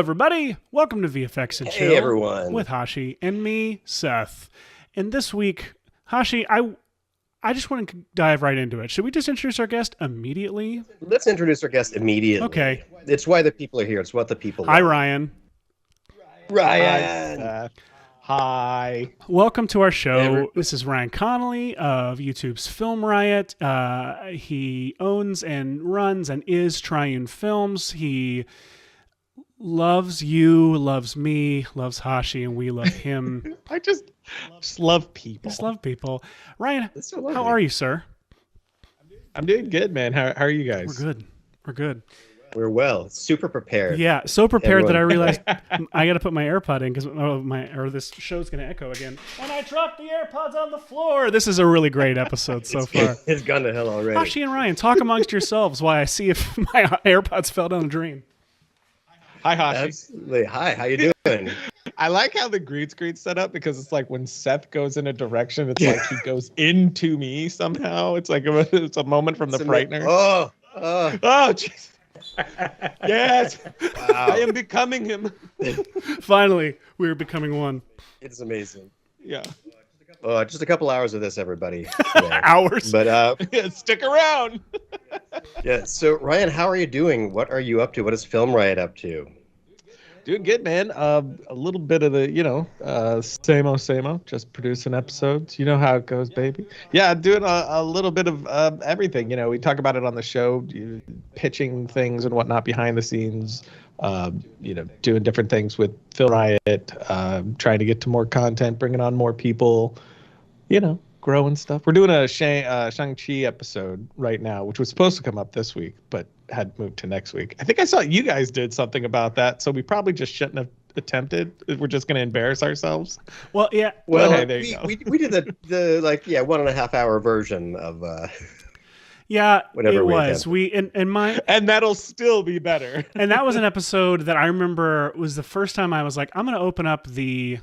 everybody. Welcome to VFX and Chill. Hey, everyone. With Hashi and me, Seth. And this week, Hashi, I just want to dive right into it. Should we just introduce our guest immediately? Let's introduce our guest immediately. Okay. It's why the people are here. It's what the people Hi, want. Ryan. Ryan. Hi. Hi. Welcome to our show. This is Ryan Connolly of YouTube's Film Riot. He owns and runs and is Triune Films. He loves you, loves me, loves Hashi, and we love him. I just love people. Just love people. Ryan, So how are you, sir? I'm doing good, man. How are you guys? We're good. We're good. We're well, super prepared. Yeah, so prepared Everyone. that I realized I got to put my AirPod in because this show's going to echo again. And I dropped the AirPods on the floor. This is a really great episode so far. It's gone to hell already. Hashi and Ryan, talk amongst yourselves while I see if my AirPods fell down the drain. Hi, Hashi. Absolutely. Hi, how you doing? I like how the green screen's set up because it's like when Seth goes in a direction, it's like he goes into me somehow. It's like it's a moment from the Frightener. Oh, jeez. Yes. wow. I am becoming him. Finally, we're becoming one. It's amazing. Yeah. Just a couple hours of this, everybody. Hours. But Stick around. yeah. So Ryan, how are you doing? What are you up to? What is Film Riot up to? Doing good, man. A little bit of the, same-o, just producing episodes. You know how it goes, baby. Yeah, doing a little bit of everything. You know, we talk about it on the show, pitching things and whatnot behind the scenes. Doing different things with Film Riot, trying to get to more content, bringing on more people, growing stuff. We're doing a Shang-Chi episode right now, which was supposed to come up this week, but had moved to next week. I think I saw you guys did something about that, so we probably just shouldn't have attempted. We're just going to embarrass ourselves. Well, yeah. Well, okay, there you go. we did the 1.5 hour version of Yeah, whatever it we was. attempted. And that'll still be better. And that was an episode that I remember was the first time I was like, I'm going to open up the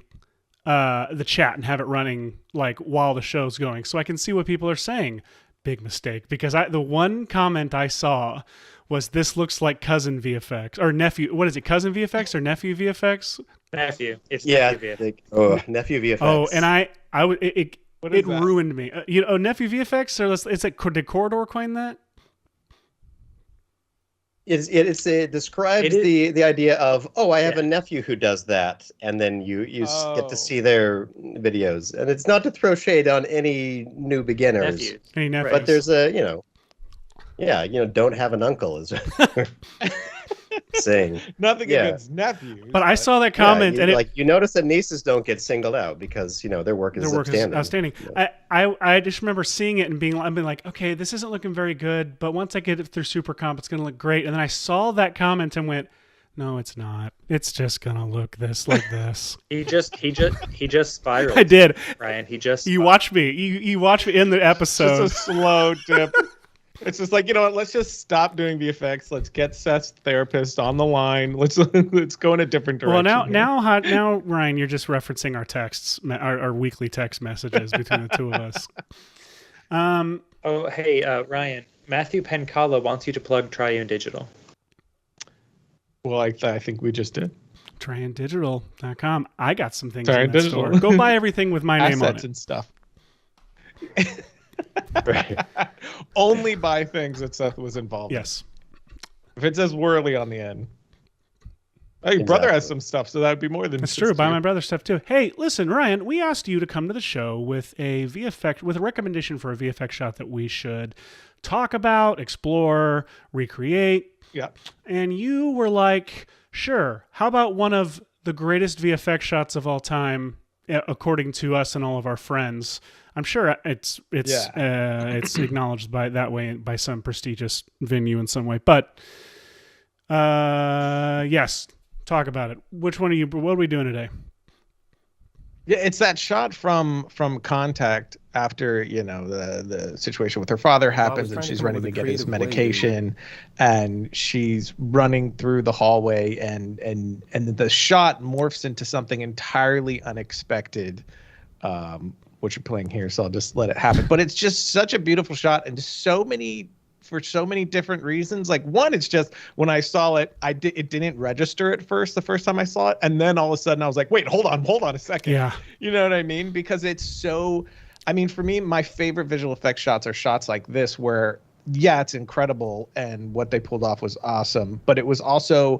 chat and have it running like while the show's going so I can see what people are saying. Big mistake, because the one comment I saw was, this looks like cousin VFX or nephew. What is it? Cousin VFX or nephew VFX? Nephew. It's Yeah. nephew VFX. Nephew VFX. Oh, and it What is that? ruined me. Nephew VFX, or it's like, did Corridor coin that? It describes the idea of, I have a nephew who does that, and then you get to see their videos, and it's not to throw shade on any new beginners, Nephews. Any nephews? but there's don't have an uncle is saying. Nothing Yeah. against nephews. But I saw that comment, Yeah, and you notice that nieces don't get singled out because their work is outstanding. Yeah. I just remember seeing it and being like, okay, this isn't looking very good, but once I get it through Super Comp, it's going to look great. And then I saw that comment and went, no, it's not. It's just going to look like this. He just spiraled. I did. Ryan, he just You watch me. You watch me in the episode. Just a slow dip. It's just like, let's just stop doing VFX. Let's get Seth's therapist on the line. Let's go in a different direction. Well, now, Ryan, you're just referencing our texts, our weekly text messages between the two of us. Oh, hey, Ryan. Matthew Pencala wants you to plug Triune Digital. Well, I think we just did. TriuneDigital.com. I got some things Triune in that Digital. store. Go buy everything with my name on Assets it. and stuff. Right. Only buy things that Seth was involved in. Yes. If it says Whirly on the end. Oh, your brother has some stuff, so that would be more than That's just true. Buy you. my brother's stuff too. Hey, listen, Ryan, we asked you to come to the show with a recommendation for a VFX shot that we should talk about, explore, recreate. Yeah. And you were like, sure, how about one of the greatest VFX shots of all time, according to us and all of our friends? I'm sure it's acknowledged by some prestigious venue in some way. But yes, talk about it. Which one are you? What are we doing today? Yeah, it's that shot from Contact after the situation with her father happens, and she's running to get his medication, and she's running through the hallway, and the shot morphs into something entirely unexpected. What you're playing here, so I'll just let it happen. But it's just such a beautiful shot, and so many for so many different reasons. Like, one, it's just when I saw it, it didn't register at first the first time I saw it, and then all of a sudden I was like, wait, hold on a second. Yeah. You know what I mean? Because it's so. I mean, for me, my favorite visual effects shots are shots like this, where it's incredible and what they pulled off was awesome, but it was also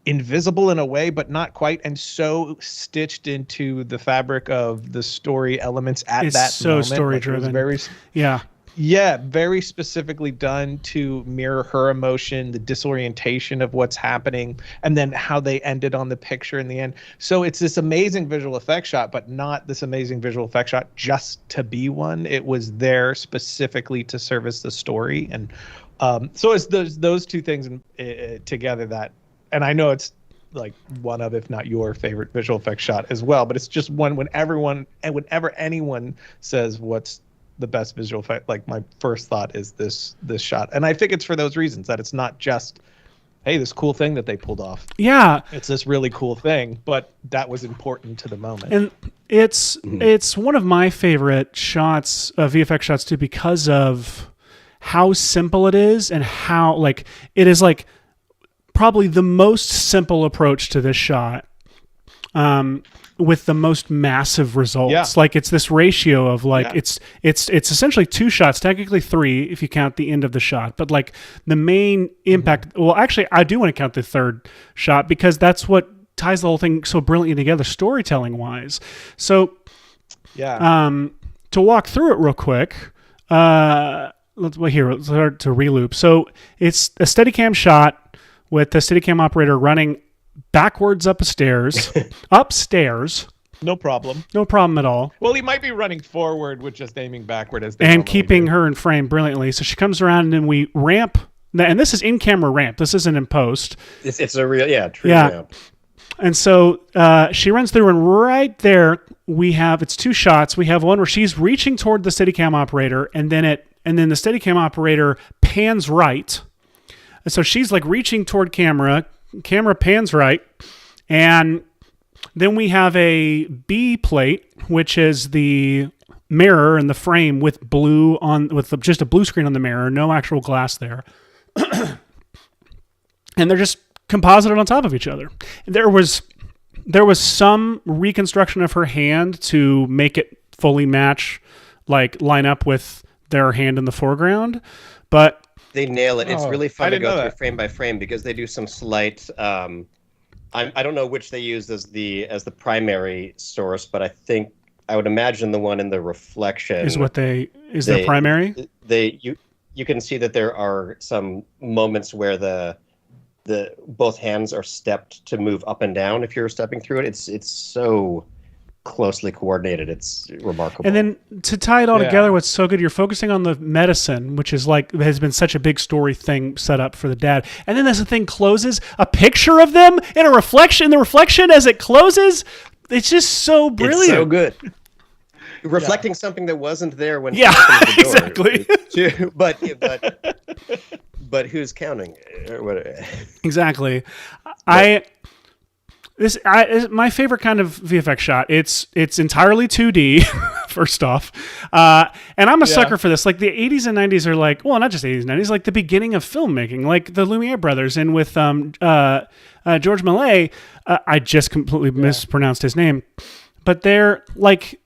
invisible in a way, but not quite, and so stitched into the fabric of the story elements at that moment. So story driven. Very specifically done to mirror her emotion, the disorientation of what's happening, and then how they ended on the picture in the end. So it's this amazing visual effects shot, but not this amazing visual effects shot just to be one. It was there specifically to service the story, and so it's those two things together that. And I know it's like one of, if not your favorite visual effects shot as well, but it's just one whenever anyone says what's the best visual effect, like my first thought is this shot. And I think it's for those reasons, that it's not just, hey, this cool thing that they pulled off. Yeah. It's this really cool thing, but that was important to the moment. And it's one of my favorite shots, VFX shots too, because of how simple it is and how like it is like probably the most simple approach to this shot, with the most massive results. Yeah. Like it's this ratio of like it's essentially two shots, technically three if you count the end of the shot, but like the main impact. Well, actually, I do want to count the third shot because that's what ties the whole thing so brilliantly together, storytelling wise. So, to walk through it real quick. Let's start to reloop. So it's a Steadicam shot with the Steadicam operator running backwards upstairs. No problem. No problem at all. Well, he might be running forward with just aiming backward and keeping her in frame brilliantly. So she comes around and then we ramp. And this is in-camera ramp. This isn't in post. It's a real, true ramp. And so she runs through, and right there we have, it's two shots. We have one where she's reaching toward the Steadicam operator, and then the Steadicam operator pans right. So she's like reaching toward camera pans right, and then we have a B plate, which is the mirror in the frame with just a blue screen on the mirror, no actual glass there. And they're just composited on top of each other. There was some reconstruction of her hand to make it fully match, like line up with their hand in the foreground, but they nail it. It's really fun to go through frame by frame because they do some slight. I don't know which they use as the primary source, but I would imagine the one in the reflection is their primary. You can see that there are some moments where the both hands are stepped to move up and down. If you're stepping through it, it's so closely coordinated. It's remarkable. And then to tie it all together, what's so good, you're focusing on the medicine, which is like has been such a big story thing set up for the dad. And then as the thing closes, a picture of them in the reflection as it closes, it's just so brilliant. It's so good. Reflecting something that wasn't there when he opened the door. Exactly. But who's counting? Exactly. My favorite kind of VFX shot. It's entirely 2D, first off, and I'm a sucker for this. Like the 80s and 90s are like, well, not just 80s and 90s, like the beginning of filmmaking, like the Lumiere brothers, and with George Millet. I just completely mispronounced his name, but they're like,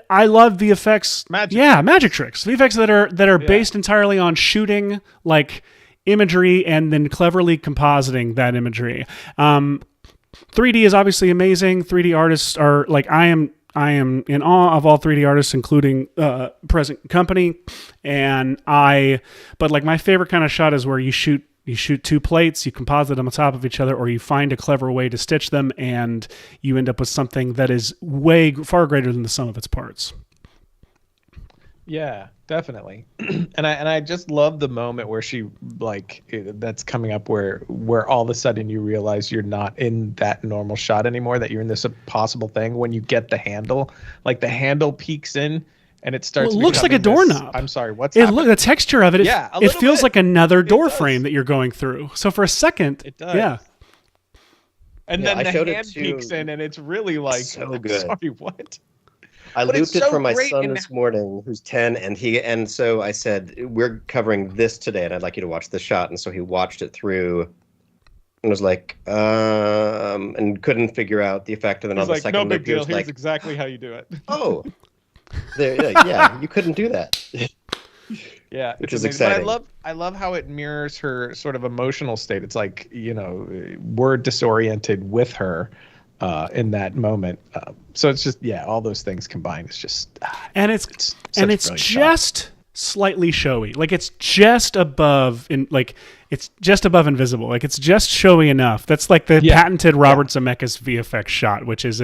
I love VFX. Magic tricks. VFX that are based entirely on shooting like imagery and then cleverly compositing that imagery. 3D is obviously amazing. 3D artists are like, I am in awe of all 3D artists, including present company. But like my favorite kind of shot is where you shoot two plates, you composite them on top of each other, or you find a clever way to stitch them, and you end up with something that is far greater than the sum of its parts. Yeah, definitely. And I just love the moment where she that's coming up where all of a sudden you realize you're not in that normal shot anymore, that you're in this impossible thing when you get the handle. Like the handle peeks in and it starts. Well, it looks like a doorknob. I'm sorry, what's happening? The texture of it. It feels like another door frame that you're going through. So for a second, it does. Yeah. And then the hand peeks in and it's really like, so good. Sorry, what? I But it's looped it so for my great son in- this morning, who's 10, and so I said, "We're covering this today, and I'd like you to watch this shot." And so he watched it through and was like, and couldn't figure out the effect. And then He's on the like, second no big loop, he deal. was Here's like, exactly how you do it. "Oh, yeah, you couldn't do that." Yeah, Which it's is amazing. exciting. But I love how it mirrors her sort of emotional state. It's like, we're disoriented with her in that moment. So it's just, all those things combined. It's just, And it's such a brilliant just slightly showy. Like it's just above it's just above invisible. Like it's just showy enough. That's like the patented Robert Zemeckis VFX shot, which is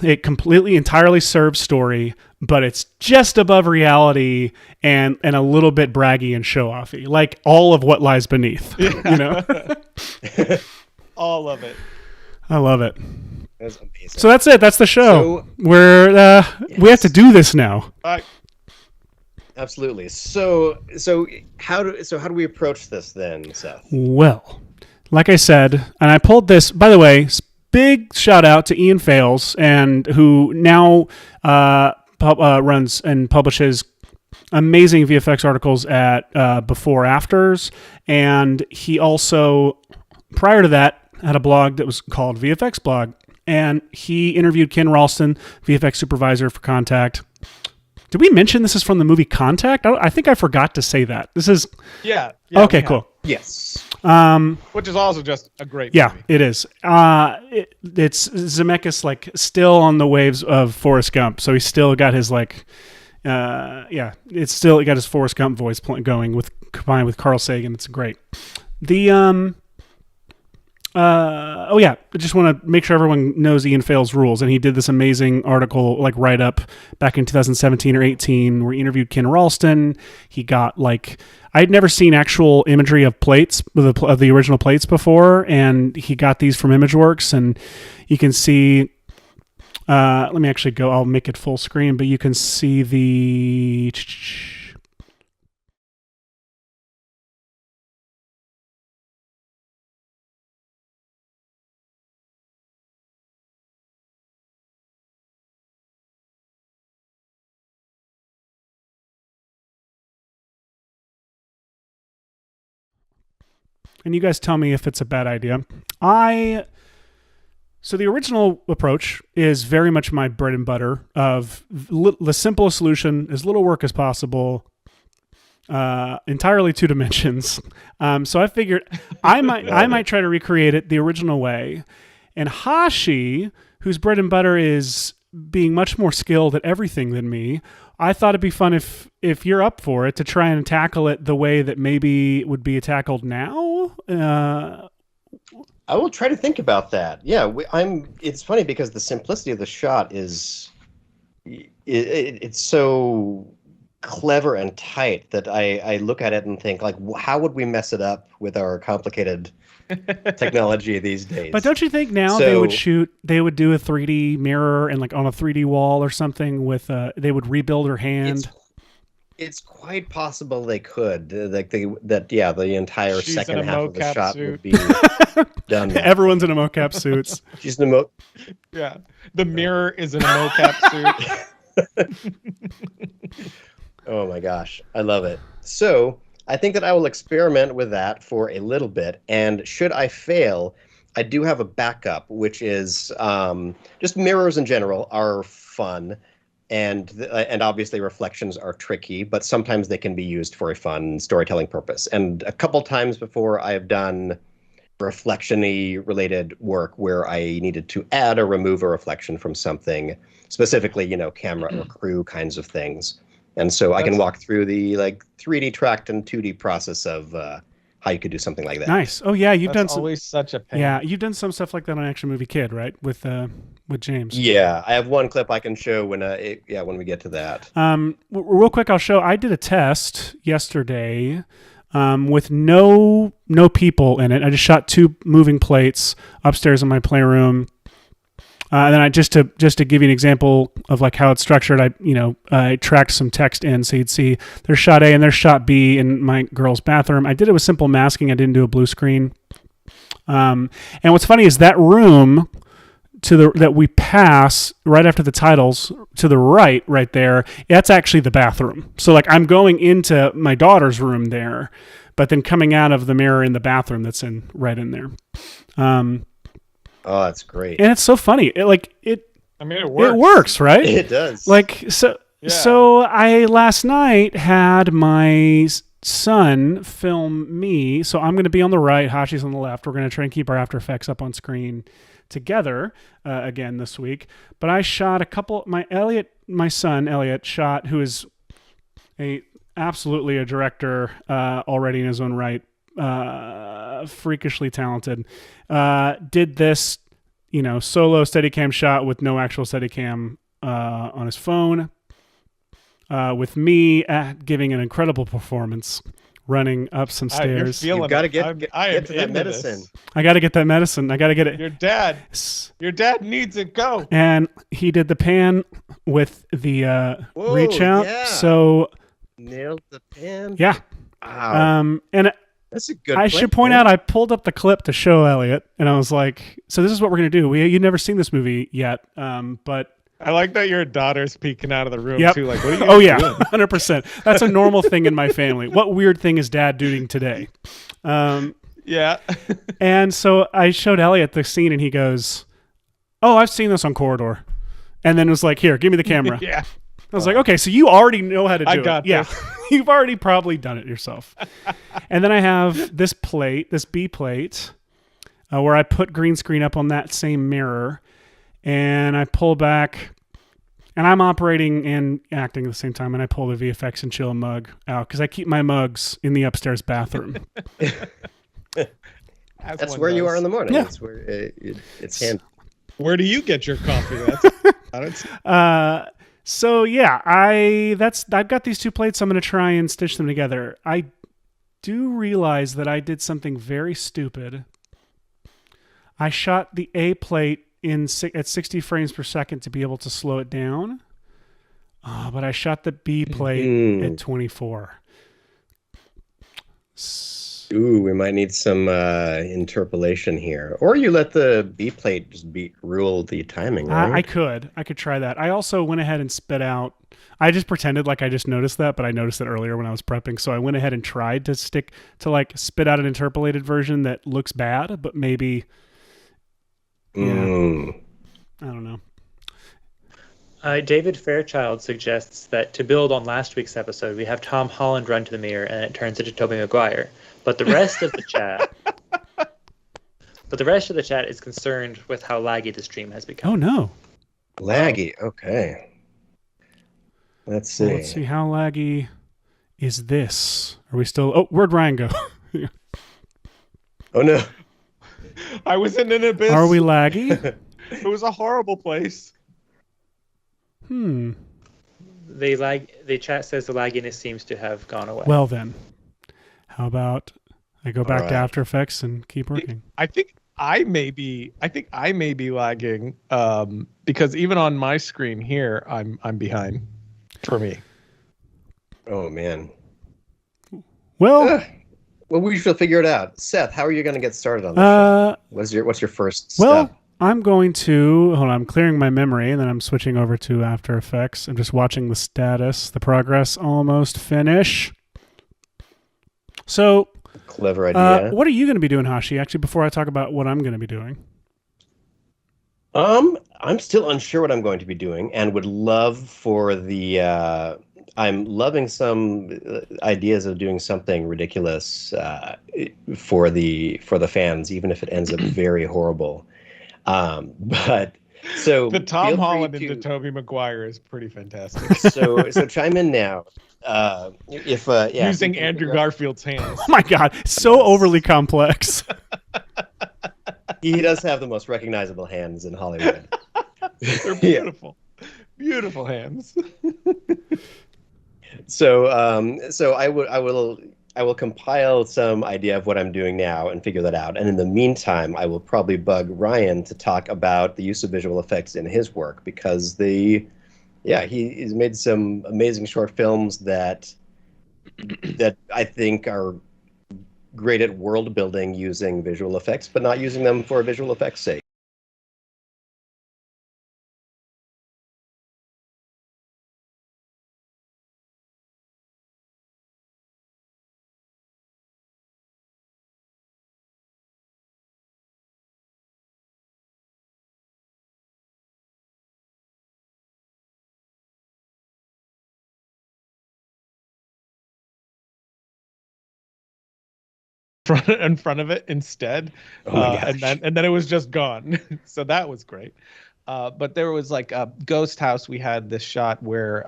it completely entirely serves story, but it's just above reality and a little bit braggy and show offy, like all of what lies beneath. all of it. I love it. That's amazing. So that's it. That's the show. So- We have to do this now. Absolutely. So how do we approach this then, Seth? Well, like I said, and I pulled this, by the way, big shout out to Ian Fales, and who now runs and publishes amazing VFX articles at Before Afters. And he also, prior to that, had a blog that was called VFX Blog. And he interviewed Ken Ralston, VFX supervisor for Contact. Did we mention this is from the movie Contact? I think I forgot to say that. This is... Yeah. Okay, cool. Yes. Which is also just a great Yeah, movie. it is. It's Zemeckis, like, still on the waves of Forrest Gump. So he's still got his, it's still got his Forrest Gump voice going combined with Carl Sagan. It's great. I just want to make sure everyone knows Ian Fales' rules, and he did this amazing article, like write up back in 2017 or 18, where he interviewed Ken Ralston. He got I'd never seen actual imagery of plates of the original plates before, and he got these from ImageWorks, and you can see. Let me actually go. I'll make it full screen, but you can see the. And you guys tell me if it's a bad idea. So the original approach is very much my bread and butter of the simplest solution, as little work as possible, entirely 2 dimensions. So I figured I might try to recreate it the original way. And Hashi, whose bread and butter is being much more skilled at everything than me, I thought it'd be fun if you're up for it to try and tackle it the way that maybe it would be tackled now. I will try to think about that. Yeah, it's funny because the simplicity of the shot is it's so clever and tight that I look at it and think, like, how would we mess it up with our complicated technology these days? But don't you think now they would do a 3D mirror and, like, on a 3D wall or something with they would rebuild her hand? It's quite possible they could. The entire She's second in a half of the mocap shot suit. would be done. Everyone's in a mocap suits. She's in a Yeah. The mirror is in a mocap suit. Oh my gosh, I love it. So I think that I will experiment with that for a little bit, and should I fail, I do have a backup, which is just mirrors in general are fun, and obviously reflections are tricky, but sometimes they can be used for a fun storytelling purpose. And a couple times before, I have done reflection-y related work where I needed to add or remove a reflection from something, specifically, camera or crew kinds of things. And so I can walk through the 3D tracked and 2D process of how you could do something like that. Nice. Oh yeah, you've done some. Always such a pain. Yeah, you've done some stuff like that on Action Movie Kid, right? With James. Yeah, I have one clip I can show when we get to that. Real quick, I'll show. I did a test yesterday with no people in it. I just shot 2 moving plates upstairs in my playroom. And then I just to give you an example of like how it's structured, I tracked some text in so you'd see there's shot A and there's shot B in my girl's bathroom. I did it with simple masking. I didn't do a blue screen. And what's funny is that room that we pass right after the titles to the right there, that's actually the bathroom. So like I'm going into my daughter's room there, but then coming out of the mirror in the bathroom that's right in there. Oh, that's great. And it's so funny. It works. It works, right? It does. Like so. Yeah. So I last night had my son film me. So I'm going to be on the right. Hashi's on the left. We're going to try and keep our After Effects up on screen together again this week. But I shot a couple. My son Elliot shot, who is absolutely a director already in his own right, freakishly talented. Did this, solo Steadicam shot with no actual Steadicam on his phone, with me giving an incredible performance, running up some stairs. You've got to get to that medicine. I got to get that medicine. I got to get it. Your dad needs it. Go. And he did the pan with the reach out. Yeah. So nailed the pan. Yeah. Wow. And that's a good. I should point out, I pulled up the clip to show Elliot, and I was like, "So this is what we're gonna do. You've never seen this movie yet, but." I like that your daughter's peeking out of the room too. Like, what are you? Oh yeah, 100%. That's a normal thing in my family. What weird thing is Dad doing today? Yeah. And so I showed Elliot the scene, and he goes, "Oh, I've seen this on Corridor," and then was like, "Here, give me the camera." Yeah. I was like, "Okay, so you already know how to do it." I got Yeah, this. you've already probably done it yourself. And then I have this B plate, where I put green screen up on that same mirror. And I pull back, and I'm operating and acting at the same time, and I pull the VFX and chill mug out because I keep my mugs in the upstairs bathroom. That's where you are in the morning. Yeah. That's where it's handy. Where do you get your coffee? So yeah, I've got these two plates. I'm going to try and stitch them together. I do realize that I did something very stupid. I shot the A plate at 60 frames per second to be able to slow it down. But I shot the B plate at 24. Ooh, we might need some interpolation here. Or you let the B plate just rule the timing, right? I could try that. I also went ahead and spit out. I just pretended like I just noticed that, but I noticed it earlier when I was prepping. So I went ahead and tried to spit out an interpolated version that looks bad, but maybe... Yeah. I don't know. David Fairchild suggests that to build on last week's episode, we have Tom Holland run to the mirror and it turns into Tobey Maguire. But the rest of the chat, is concerned with how laggy the stream has become. Oh no, laggy. Okay. Let's see. Let's see, how laggy is this? Are we still? Oh, where'd Ryan go? Oh no. I was in an abyss. Are we laggy? It was a horrible place. The chat says the lagginess seems to have gone away. Well then, how about I go back to After Effects and keep working? I think I may be lagging because even on my screen here, I'm behind for me. Oh man. Well. Well, we should figure it out. Seth, how are you going to get started on this show? What's your first step? Well, I'm going to... Hold on, I'm clearing my memory, and then I'm switching over to After Effects. I'm just watching the status, the progress almost finish. So... Clever idea. What are you going to be doing, Hashi, actually, before I talk about what I'm going to be doing? I'm still unsure what I'm going to be doing, and would love for the... I'm loving some ideas of doing something ridiculous for the fans, even if it ends up very horrible. But so the Tom Holland into Tobey Maguire is pretty fantastic. So chime in now. Using Andrew Garfield's hands. Oh my God, so overly complex. He does have the most recognizable hands in Hollywood. They're beautiful, beautiful hands. So I will compile some idea of what I'm doing now and figure that out. And in the meantime, I will probably bug Ryan to talk about the use of visual effects in his work, because he's made some amazing short films that I think are great at world building using visual effects, but not using them for visual effects' sake. in front of it instead. Oh my gosh. And then it was just gone. So that was great. But there was like a Ghost House. We had this shot where,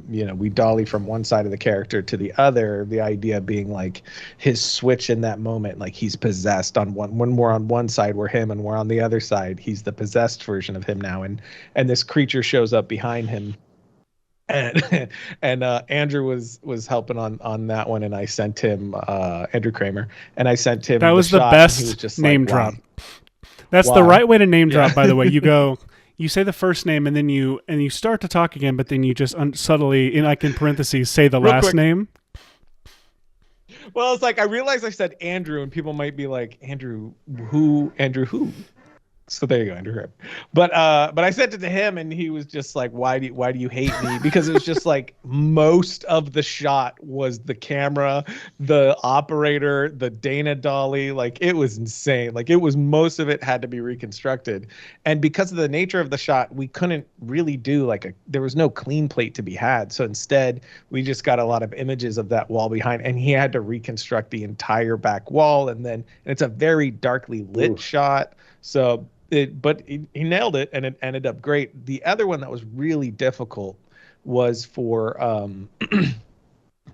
we dolly from one side of the character to the other. The idea being like his switch in that moment, like he's possessed on when we're on one side, we're him, and we're on the other side, he's the possessed version of him now. And this creature shows up behind him. And Andrew was helping on that one, and I sent him Andrew Kramer, and I sent him. That was the best name drop. That's the right way to name drop, by the way. You say the first name, and then you start to talk again, but then you just subtly, in parentheses, say the last name. Well, it's like I realized I said Andrew, and people might be like, Andrew who? So there you go, Andrew. But I sent it to him, and he was just like, "Why do you hate me?" Because it was just like most of the shot was the camera, the operator, the Dana dolly. Like it was insane. Like it was most of it had to be reconstructed, and because of the nature of the shot, we couldn't really do there was no clean plate to be had. So instead, we just got a lot of images of that wall behind, and he had to reconstruct the entire back wall, and it's a very darkly lit shot. So. But he nailed it, and it ended up great. The other one that was really difficult was for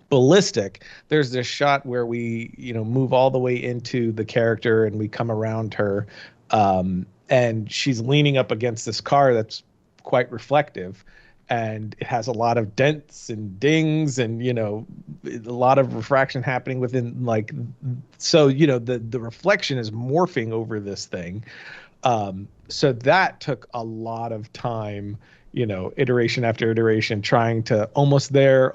Ballistic. There's this shot where we, move all the way into the character, and we come around her, and she's leaning up against this car that's quite reflective, and it has a lot of dents and dings, and a lot of refraction happening within. The reflection is morphing over this thing. So that took a lot of time, iteration after iteration, trying to almost there.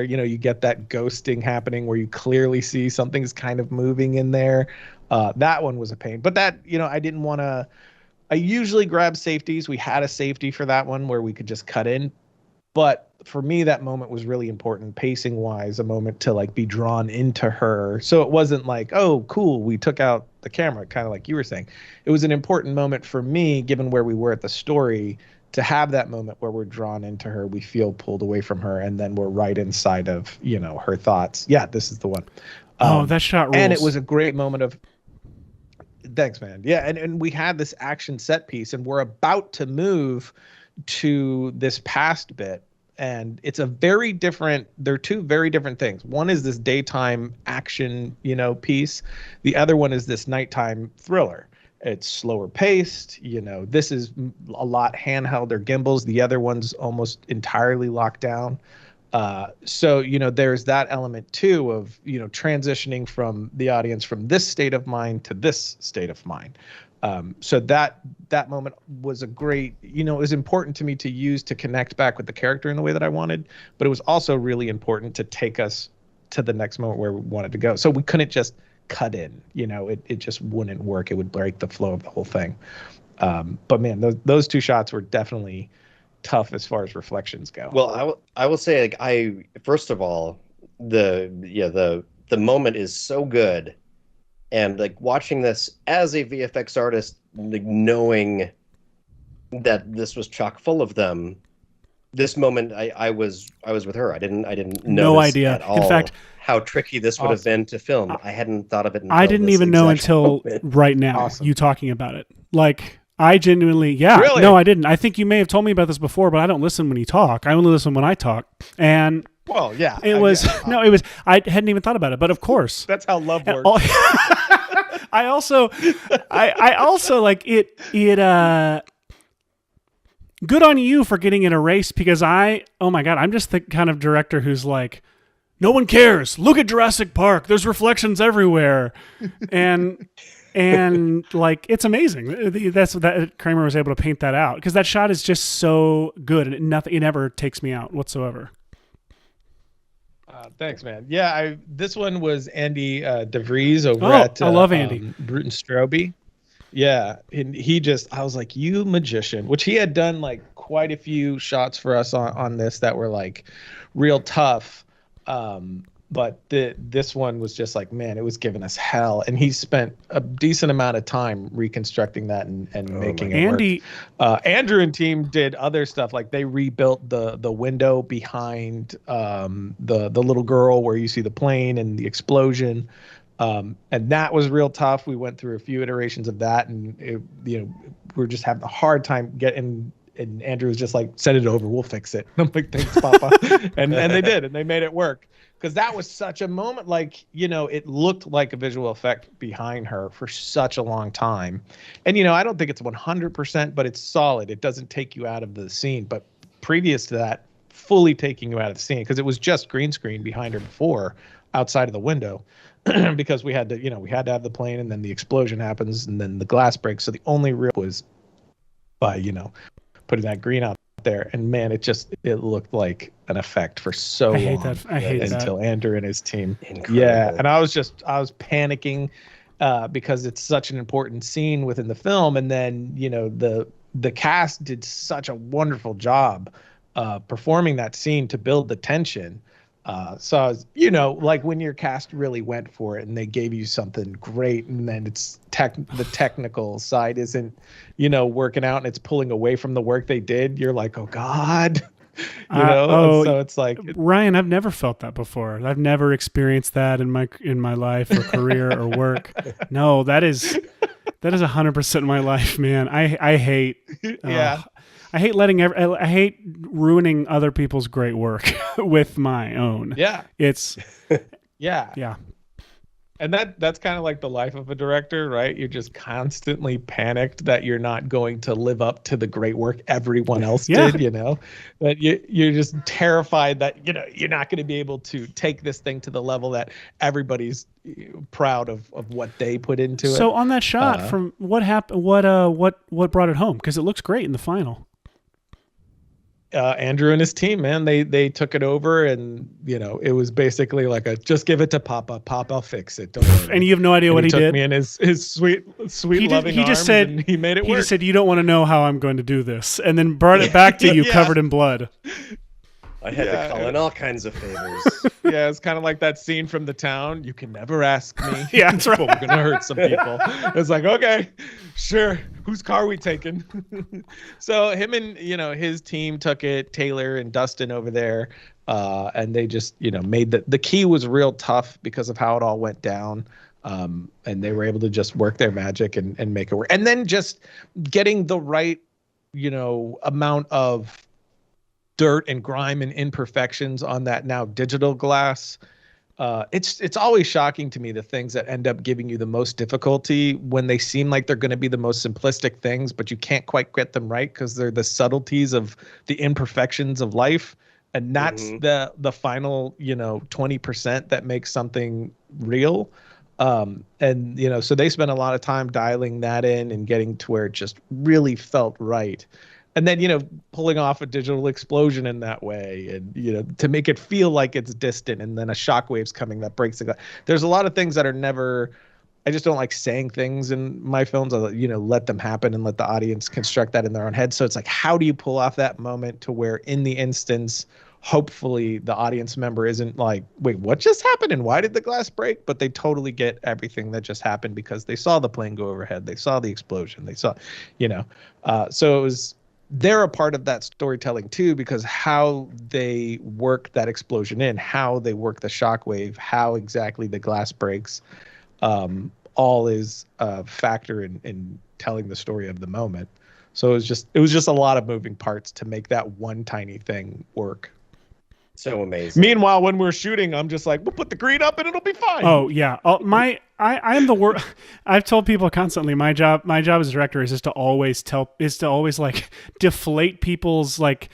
You get that ghosting happening where you clearly see something's kind of moving in there. That one was a pain, but that, I didn't want to, I usually grab safeties. We had a safety for that one where we could just cut in. But for me, that moment was really important, pacing wise, a moment to be drawn into her. So it wasn't like, oh, cool, we took out the camera, kind of like you were saying. It was an important moment for me, given where we were at the story, to have that moment where we're drawn into her, we feel pulled away from her, and then we're right inside of, her thoughts. Yeah, this is the one. That shot rules. And it was a great moment of, thanks, man. Yeah, and we had this action set piece, and we're about to move to this past bit, and it's they're two very different things. One is this daytime action, piece. The other one is this nighttime thriller. It's slower paced, this is a lot handheld or gimbals. The other one's almost entirely locked down. So there's that element too of, transitioning from the audience from this state of mind to this state of mind. So that moment was a great, it was important to me to use to connect back with the character in the way that I wanted, but it was also really important to take us to the next moment where we wanted to go. So we couldn't just cut in, it just wouldn't work. It would break the flow of the whole thing. But man, those two shots were definitely tough as far as reflections go. Well, I will say, first of all, the moment is so good. And watching this as a VFX artist, knowing that this was chock full of them, this moment I was with her. I didn't know idea at all. In fact, how tricky this would have been to film. I hadn't thought of it. I didn't even know until right now. You talking about it, I genuinely, Really? No, I didn't. I think you may have told me about this before, but I don't listen when you talk. I only listen when I talk, and. Well, yeah. It was I hadn't even thought about it, but of course. That's how love works. I also good on you for getting it erased, because oh my God, I'm just the kind of director who's like, no one cares. Look at Jurassic Park. There's reflections everywhere. And it's amazing. That's that Kramer was able to paint that out, because that shot is just so good, and it never takes me out whatsoever. Thanks, man. Yeah, this one was Andy DeVries over at I love Andy. Bruton Strobe. Yeah, and I was like, you magician, which he had done quite a few shots for us on this that were real tough. But this one was just man, it was giving us hell. And he spent a decent amount of time reconstructing that and making it work. Andrew and team did other stuff. They rebuilt the window behind the little girl where you see the plane and the explosion. And that was real tough. We went through a few iterations of that, and we're just having a hard time getting. And Andrew was just like, "Send it over, we'll fix it." And I'm like, "Thanks, Papa." and they did, and they made it work. Because that was such a moment, like, it looked like a visual effect behind her for such a long time. And, I don't think it's 100%, but it's solid. It doesn't take you out of the scene. But previous to that, fully taking you out of the scene, because it was just green screen behind her before, outside of the window, because we had to have the plane, and then the explosion happens, and then the glass breaks. So the only real was by, putting that green out there, and man, it looked like an effect for so long. I hate that until Andrew and his team. Incredible. Yeah, and I was panicking because it's such an important scene within the film, and then the cast did such a wonderful job performing that scene to build the tension. So I was, like when your cast really went for it and they gave you something great, and then it's the technical side isn't, working out, and it's pulling away from the work they did. You're like, oh God, so it's like, Ryan, I've never felt that before. I've never experienced that in my life or career or work. No, that is 100% my life, man. I hate, yeah. I hate ruining other people's great work with my own. Yeah. It's yeah. And that's kind of like the life of a director, right? You're just constantly panicked that you're not going to live up to the great work everyone else did, that you're just terrified that, you're not going to be able to take this thing to the level that everybody's proud of what they put into it. So on that shot, from what happened, what brought it home? Because it looks great in the final. Andrew and his team, man, they took it over, and it was basically like just give it to Papa. I'll fix it. Don't worry. And you have no idea what he took did. Me in his sweet loving he just arms, said and he made it work. He just said, "You don't want to know how I'm going to do this," and then brought it back to you covered in blood. I had to call in all kinds of favors. Yeah, it's kind of like that scene from The Town. You can never ask me. Yeah, that's right. But we're gonna hurt some people. It's like, okay, sure. Whose car are we taking? So him and his team took it. Taylor and Dustin over there, and they just made the key was real tough because of how it all went down. And they were able to just work their magic and make it work. And then just getting the right amount of dirt and grime and imperfections on that now digital glass. It's always shocking to me, the things that end up giving you the most difficulty when they seem like they're going to be the most simplistic things, but you can't quite get them right because they're the subtleties of the imperfections of life. And that's the final, 20% that makes something real. And so they spent a lot of time dialing that in and getting to where it just really felt right. And then, pulling off a digital explosion in that way, and, to make it feel like it's distant, and then a shockwave's coming that breaks the glass. There's a lot of things that are never, I just don't like saying things in my films. I let them happen and let the audience construct that in their own head. So it's like, how do you pull off that moment to where in the instance, hopefully the audience member isn't like, wait, what just happened? And why did the glass break? But they totally get everything that just happened because they saw the plane go overhead. They saw the explosion. They saw, so it was, they're a part of that storytelling too, because how they work that explosion in, how they work the shockwave, how exactly the glass breaks, all is a factor in telling the story of the moment. So it was just a lot of moving parts to make that one tiny thing work. So amazing. Meanwhile, when we're shooting, I'm just like, we'll put the green up and it'll be fine. Oh yeah. I am the worst. I've told people constantly, my job as a director is just to always like deflate people's like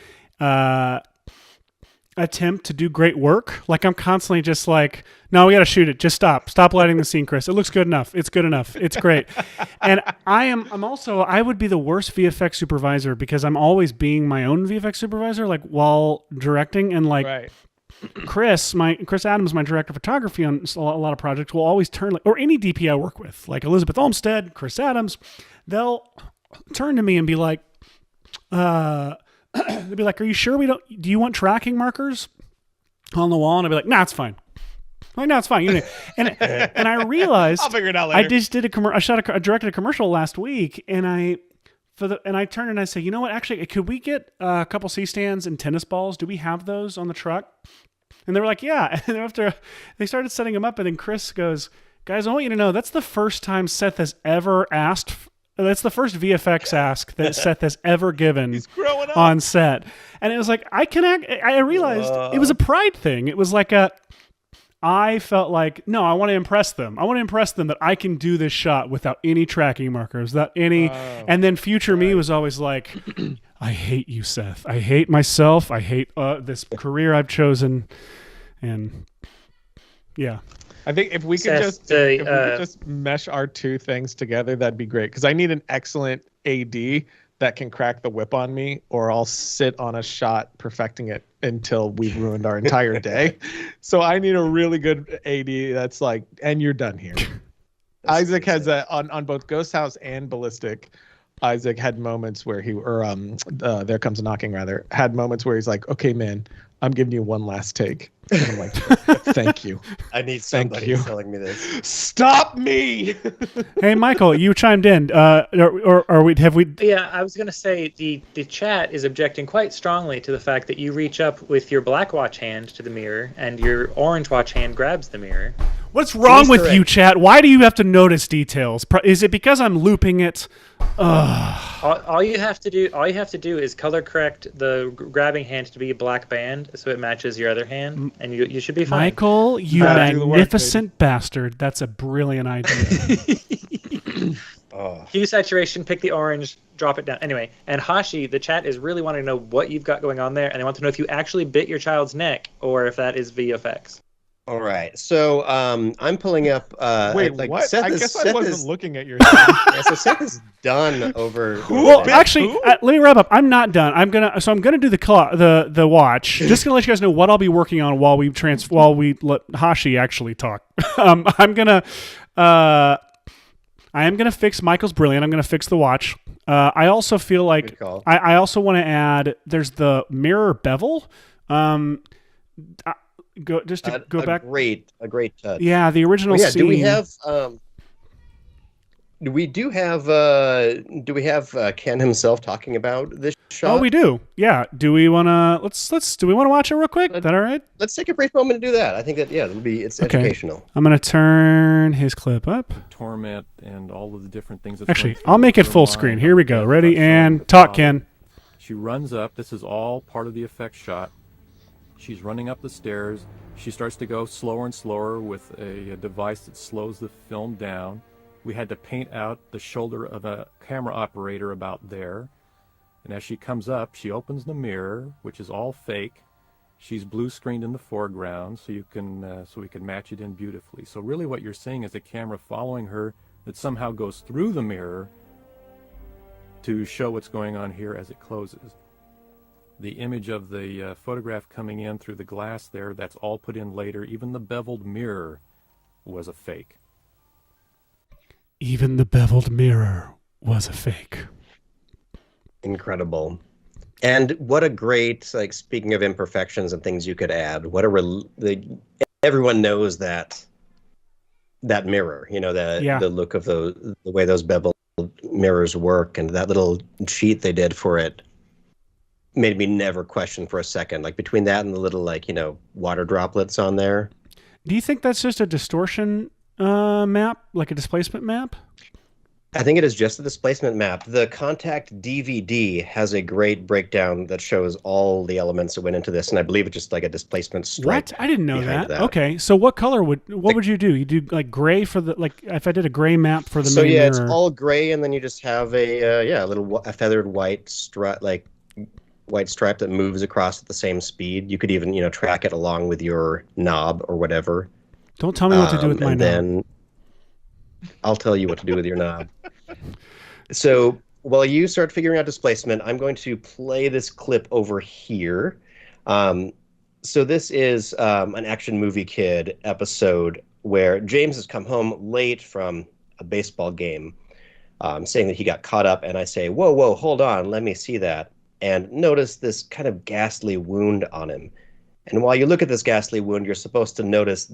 attempt to do great work. Like I'm constantly just like, no, we got to shoot it. Just stop lighting the scene, Chris. It looks good enough. It's good enough. It's great. And I would be the worst VFX supervisor because I'm always being my own VFX supervisor, like while directing, and like right. Chris Adams, my director of photography on a lot of projects, will always turn, or any DP I work with, like Elizabeth Olmstead, Chris Adams, they'll turn to me and be like, they'll be like, are you sure do you want tracking markers on the wall? And I'll be like, nah, it's fine. I'm like, no, it's fine. And I realized I'll figure it out later. I just did I directed a commercial last week, and I turned and I say, you know what? Actually, could we get a couple C-stands and tennis balls? Do we have those on the truck? And they were like, yeah. And then after they started setting them up, and then Chris goes, Guys, I want you to know that's the first time Seth has ever asked. That's the first VFX ask that Seth has ever given growing up. on set. And it was like, I realized it was a pride thing. It was like I felt like, no, I want to impress them. I want to impress them that I can do this shot without any tracking markers, without any. And then future me was always like, I hate you, Seth. I hate myself. I hate this career I've chosen. And yeah. I think if we could just mesh our two things together, that'd be great. Because I need an excellent AD that can crack the whip on me, or I'll sit on a shot perfecting it until we've ruined our entire day. So I need a really good AD that's like, and you're done here. Isaac has on both Ghost House and Ballistic. Isaac had moments where There Comes a Knocking rather, had moments where he's like, okay, man, I'm giving you one last take. And I'm like, thank you. I need somebody telling me this. Stop me. Hey, Michael, you chimed in. Have we? Yeah, I was going to say the chat is objecting quite strongly to the fact that you reach up with your black watch hand to the mirror and your orange watch hand grabs the mirror. What's wrong with you, chat? Why do you have to notice details? Is it because I'm looping it? All you have to do is color correct the grabbing hand to be a black band so it matches your other hand, and you should be fine. Michael, you magnificent bastard. That's a brilliant idea. Hue saturation, pick the orange, drop it down. Anyway, and Hashi, the chat is really wanting to know what you've got going on there, and they want to know if you actually bit your child's neck or if that is VFX. All right, so I'm pulling up. Wait, like what? Seth I guess I wasn't looking at your. Yeah, so Seth is done over. Well, actually, let me wrap up. I'm not done. I'm gonna do the watch. Just gonna let you guys know what I'll be working on while we let Hashi actually talk. I am gonna fix Michael's brilliant. I'm gonna fix the watch. I also feel like I also want to add. There's the mirror bevel. Go back. A great touch. Yeah, the original scene. Do we have? Do we have Ken himself talking about this shot? Oh, we do. Yeah. Do we want to? Do we want to watch it real quick? Is that all right? Let's take a brief moment to do that. I think that it's educational. I'm gonna turn his clip up. Torment and all of the different things. Actually, I'll make it full screen. Here we go. Ready and talk, Ken. She runs up. This is all part of the effect shot. She's running up the stairs. She starts to go slower and slower with a device that slows the film down. We had to paint out the shoulder of a camera operator about there. And as she comes up, she opens the mirror, which is all fake. She's blue screened in the foreground, so we can match it in beautifully. So really what you're seeing is a camera following her that somehow goes through the mirror to show what's going on here as it closes. The image of the photograph coming in through the glass there, that's all put in later. Even the beveled mirror was a fake. Even the beveled mirror was a fake. Incredible. And what a great, speaking of imperfections and things you could add, everyone knows that mirror, the look of the way those beveled mirrors work, and that little sheet they did for it made me never question for a second. Like between that and the little water droplets on there. Do you think that's just a distortion map, like a displacement map? I think it is just a displacement map. The Contact DVD has a great breakdown that shows all the elements that went into this, and I believe it's just like a displacement stripe. What? I didn't know that. Okay, so what color would you do? You do like gray for the if I did a gray map for the main mirror. It's all gray, and then you just have a feathered white stripe, white stripe that moves across at the same speed. You could even track it along with your knob or whatever. Don't tell me what to do with my knob. Then I'll tell you what to do with your knob. So while you start figuring out displacement, I'm going to play this clip over here. So this is an Action Movie Kid episode where James has come home late from a baseball game, saying that he got caught up, and I say, whoa, hold on, let me see that. And notice this kind of ghastly wound on him. And while you look at this ghastly wound, you're supposed to notice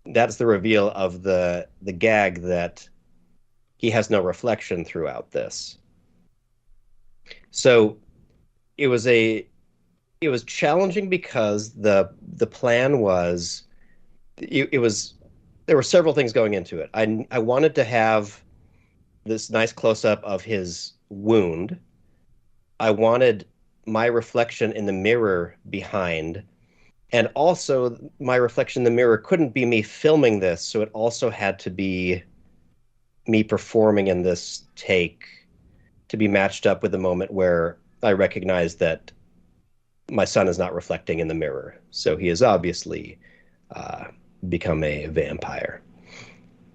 that's the reveal of the gag that he has no reflection throughout this. So it was challenging because the plan was it was there were several things going into it. I wanted to have this nice close-up of his wound. I wanted my reflection in the mirror behind, and also my reflection in the mirror couldn't be me filming this, so it also had to be me performing in this take to be matched up with the moment where I recognized that my son is not reflecting in the mirror. So he has obviously become a vampire.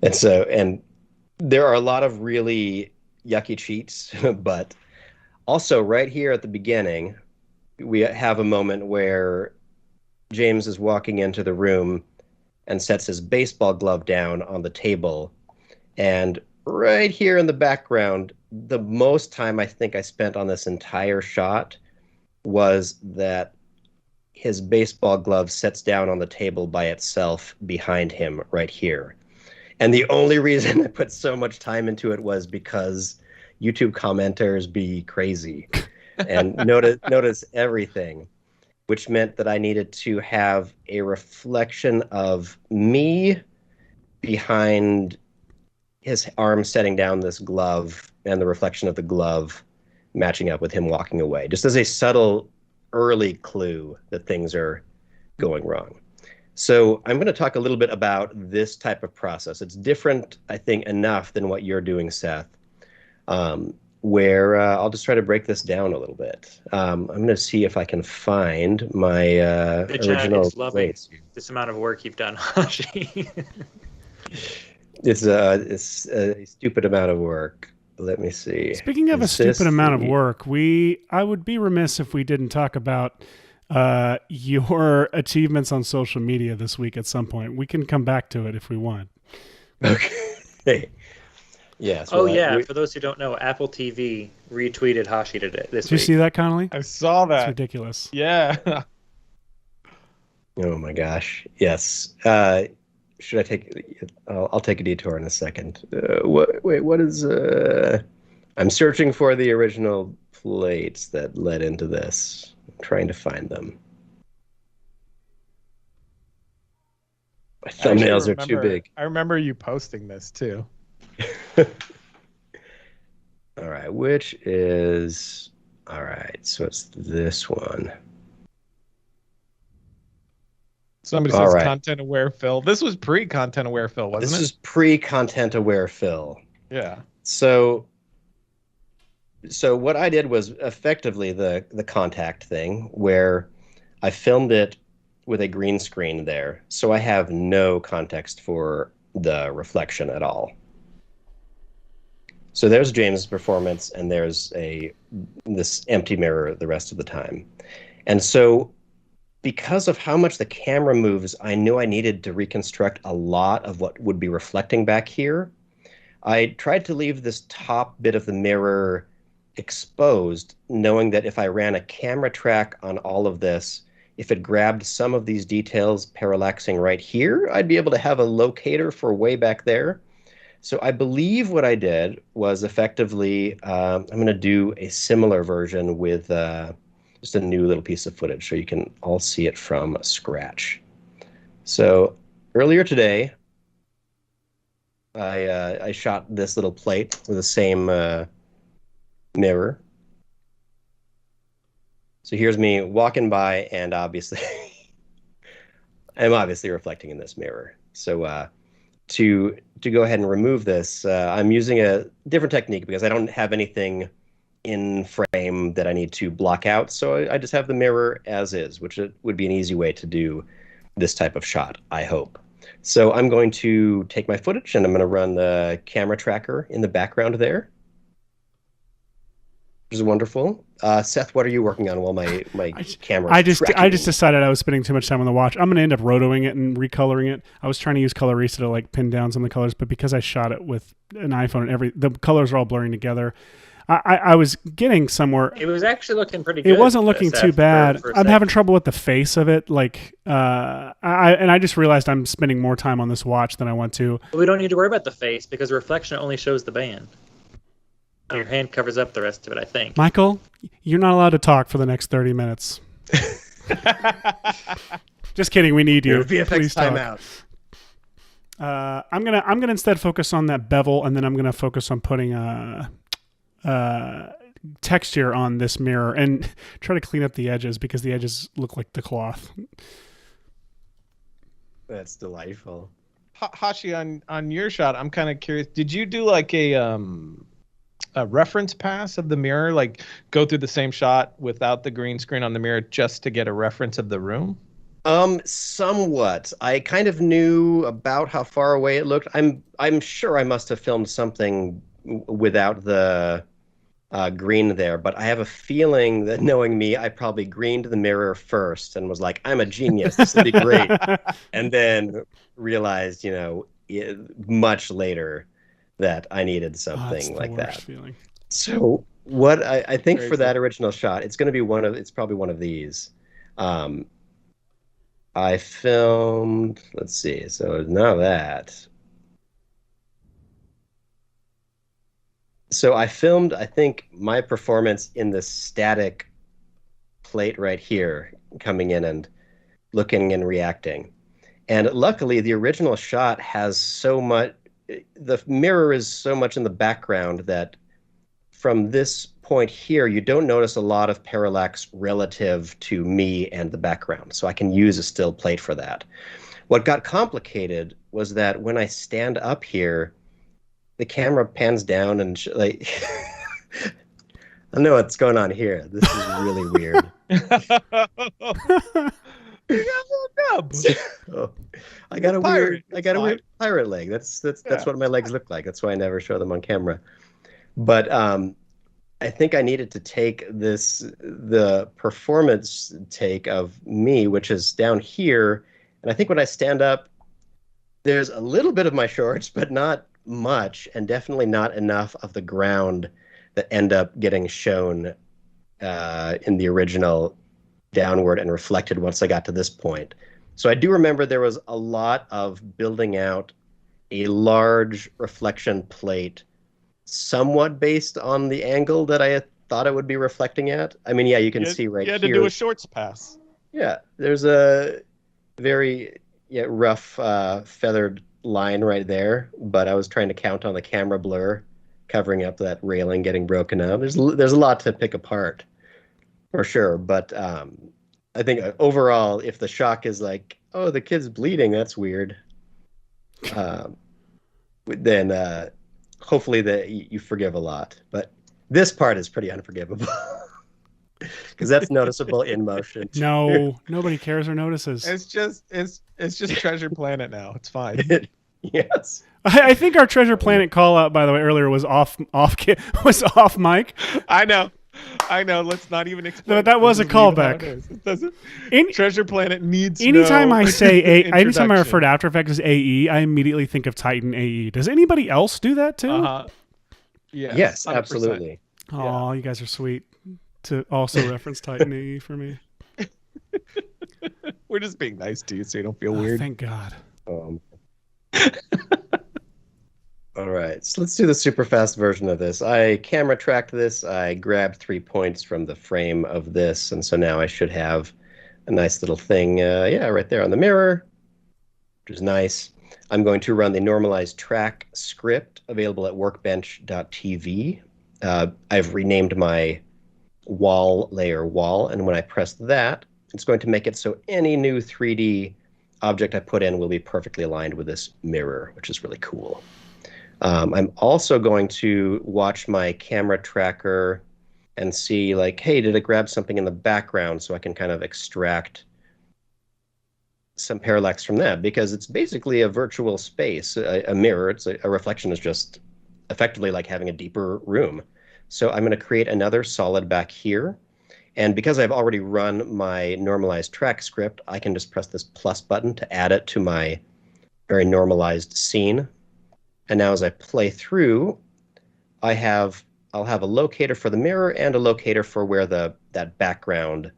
And there are a lot of really yucky cheats, but also right here at the beginning, we have a moment where James is walking into the room and sets his baseball glove down on the table. And right here in the background, the most time I think I spent on this entire shot was that his baseball glove sets down on the table by itself behind him right here. And the only reason I put so much time into it was because YouTube commenters be crazy and notice everything, which meant that I needed to have a reflection of me behind his arm setting down this glove and the reflection of the glove matching up with him walking away, just as a subtle early clue that things are going wrong. So I'm going to talk a little bit about this type of process. It's different, I think, enough than what you're doing, Seth, where I'll just try to break this down a little bit. I'm going to see if I can find my original plates. This amount of work you've done, Hashi. It's a stupid amount of work. Let me see. Speaking of a stupid amount of work, I would be remiss if we didn't talk about your achievements on social media this week at some point. We can come back to it if we want. Okay. Yes. Oh, yeah. For those who don't know, AppleTV retweeted Hashi this week. Did you see that, Connolly? I saw that. It's ridiculous. Yeah. Oh, my gosh. Yes. Should I take? I'll take a detour in a second. What is? I'm searching for the original plates that led into this. I'm trying to find them. My thumbnails are too big. I remember you posting this too. All right, which is all right. So it's this one. Somebody says content aware Phil. This was pre-content aware Phil, wasn't it? This is pre-content aware Phil. Yeah. So what I did was effectively the contact thing where I filmed it with a green screen there. So I have no context for the reflection at all. So there's James' performance and there's this empty mirror the rest of the time. And so because of how much the camera moves, I knew I needed to reconstruct a lot of what would be reflecting back here. I tried to leave this top bit of the mirror exposed, knowing that if I ran a camera track on all of this, if it grabbed some of these details parallaxing right here, I'd be able to have a locator for way back there. So I believe what I did was effectively, I'm going to do a similar version with just a new little piece of footage so you can all see it from scratch. So earlier today, I shot this little plate with the same mirror. So here's me walking by, and obviously, I'm obviously reflecting in this mirror. So to go ahead and remove this, I'm using a different technique because I don't have anything in frame that I need to block out. So I just have the mirror as is, which would be an easy way to do this type of shot, I hope. So I'm going to take my footage and I'm going to run the camera tracker in the background there, which is wonderful. Seth, what are you working on while my camera? I just decided I was spending too much time on the watch. I'm going to end up rotoing it and recoloring it. I was trying to use Colorista to like pin down some of the colors, but because I shot it with an iPhone and the colors are all blurring together, I was getting somewhere. It was actually looking pretty good. It wasn't looking too bad. I'm having trouble with the face of it. Like, I just realized I'm spending more time on this watch than I want to. We don't need to worry about the face because the reflection only shows the band. Your hand covers up the rest of it, I think. Michael, you're not allowed to talk for the next 30 minutes. Just kidding. We need you. VFX Please talk. timeout. I'm gonna instead focus on that bevel, and then I'm gonna focus on putting texture on this mirror and try to clean up the edges because the edges look like the cloth. That's delightful. Hashi, on your shot, I'm kind of curious. Did you do like a reference pass of the mirror, like go through the same shot without the green screen on the mirror just to get a reference of the room? Somewhat. I kind of knew about how far away it looked. I'm sure I must have filmed something without the green there, but I have a feeling that, knowing me, I probably greened the mirror first and was like, I'm a genius, this would be great. And then realized, much later that I needed something like that. Feeling. So what I think Crazy. for that original shot, it's probably one of these. I filmed, let's see, so now that. So I filmed, I think, my performance in the static plate right here, coming in and looking and reacting. And luckily, the original shot has so much, the mirror is so much in the background that from this point here, you don't notice a lot of parallax relative to me and the background. So I can use a still plate for that. What got complicated was that when I stand up here, the camera pans down and I don't know what's going on here. This is really weird. Oh, I got a weird pirate leg. That's what my legs look like. That's why I never show them on camera. But I think I needed to take the performance take of me, which is down here. And I think when I stand up, there's a little bit of my shorts, but not much, and definitely not enough of the ground that end up getting shown in the original downward and reflected once I got to this point. So I do remember there was a lot of building out a large reflection plate somewhat based on the angle that I thought it would be reflecting at. I mean, yeah, you can see right here. You had to do a shorts pass. Yeah, there's a very rough feathered line right there, but I was trying to count on the camera blur covering up that railing getting broken out. There's a lot to pick apart for sure, but I think overall, if the shock is like, oh, the kid's bleeding, that's weird, then hopefully you forgive a lot. But this part is pretty unforgivable because that's noticeable in motion. No, nobody cares or notices. It's just Treasure Planet now. It's fine. Yes. I think our Treasure Planet call out, by the way, earlier was off mic. I know. Let's not even explain. But that was a callback. It doesn't. Treasure Planet needs. Anytime I say anytime I refer to to After Effects as AE, I immediately think of Titan AE. Does anybody else do that too? Yes, 100%. Absolutely. Oh, you guys are sweet to also reference Titan AE for me. We're just being nice to you so you don't feel weird. Thank God. All right, so let's do the super fast version of this. I camera tracked this. I grabbed 3 points from the frame of this, and so now I should have a nice little thing, right there on the mirror, which is nice. I'm going to run the normalized track script available at workbench.tv. I've renamed my wall layer wall, and when I press that, it's going to make it so any new 3D object I put in will be perfectly aligned with this mirror, which is really cool. I'm also going to watch my camera tracker and see, like, hey, did it grab something in the background, so I can kind of extract some parallax from that, because it's basically a virtual space, a mirror. It's a reflection is just effectively like having a deeper room. So I'm going to create another solid back here. And because I've already run my normalized track script, I can just press this plus button to add it to my very normalized scene. And now as I play through, I'll have a locator for the mirror and a locator for where that background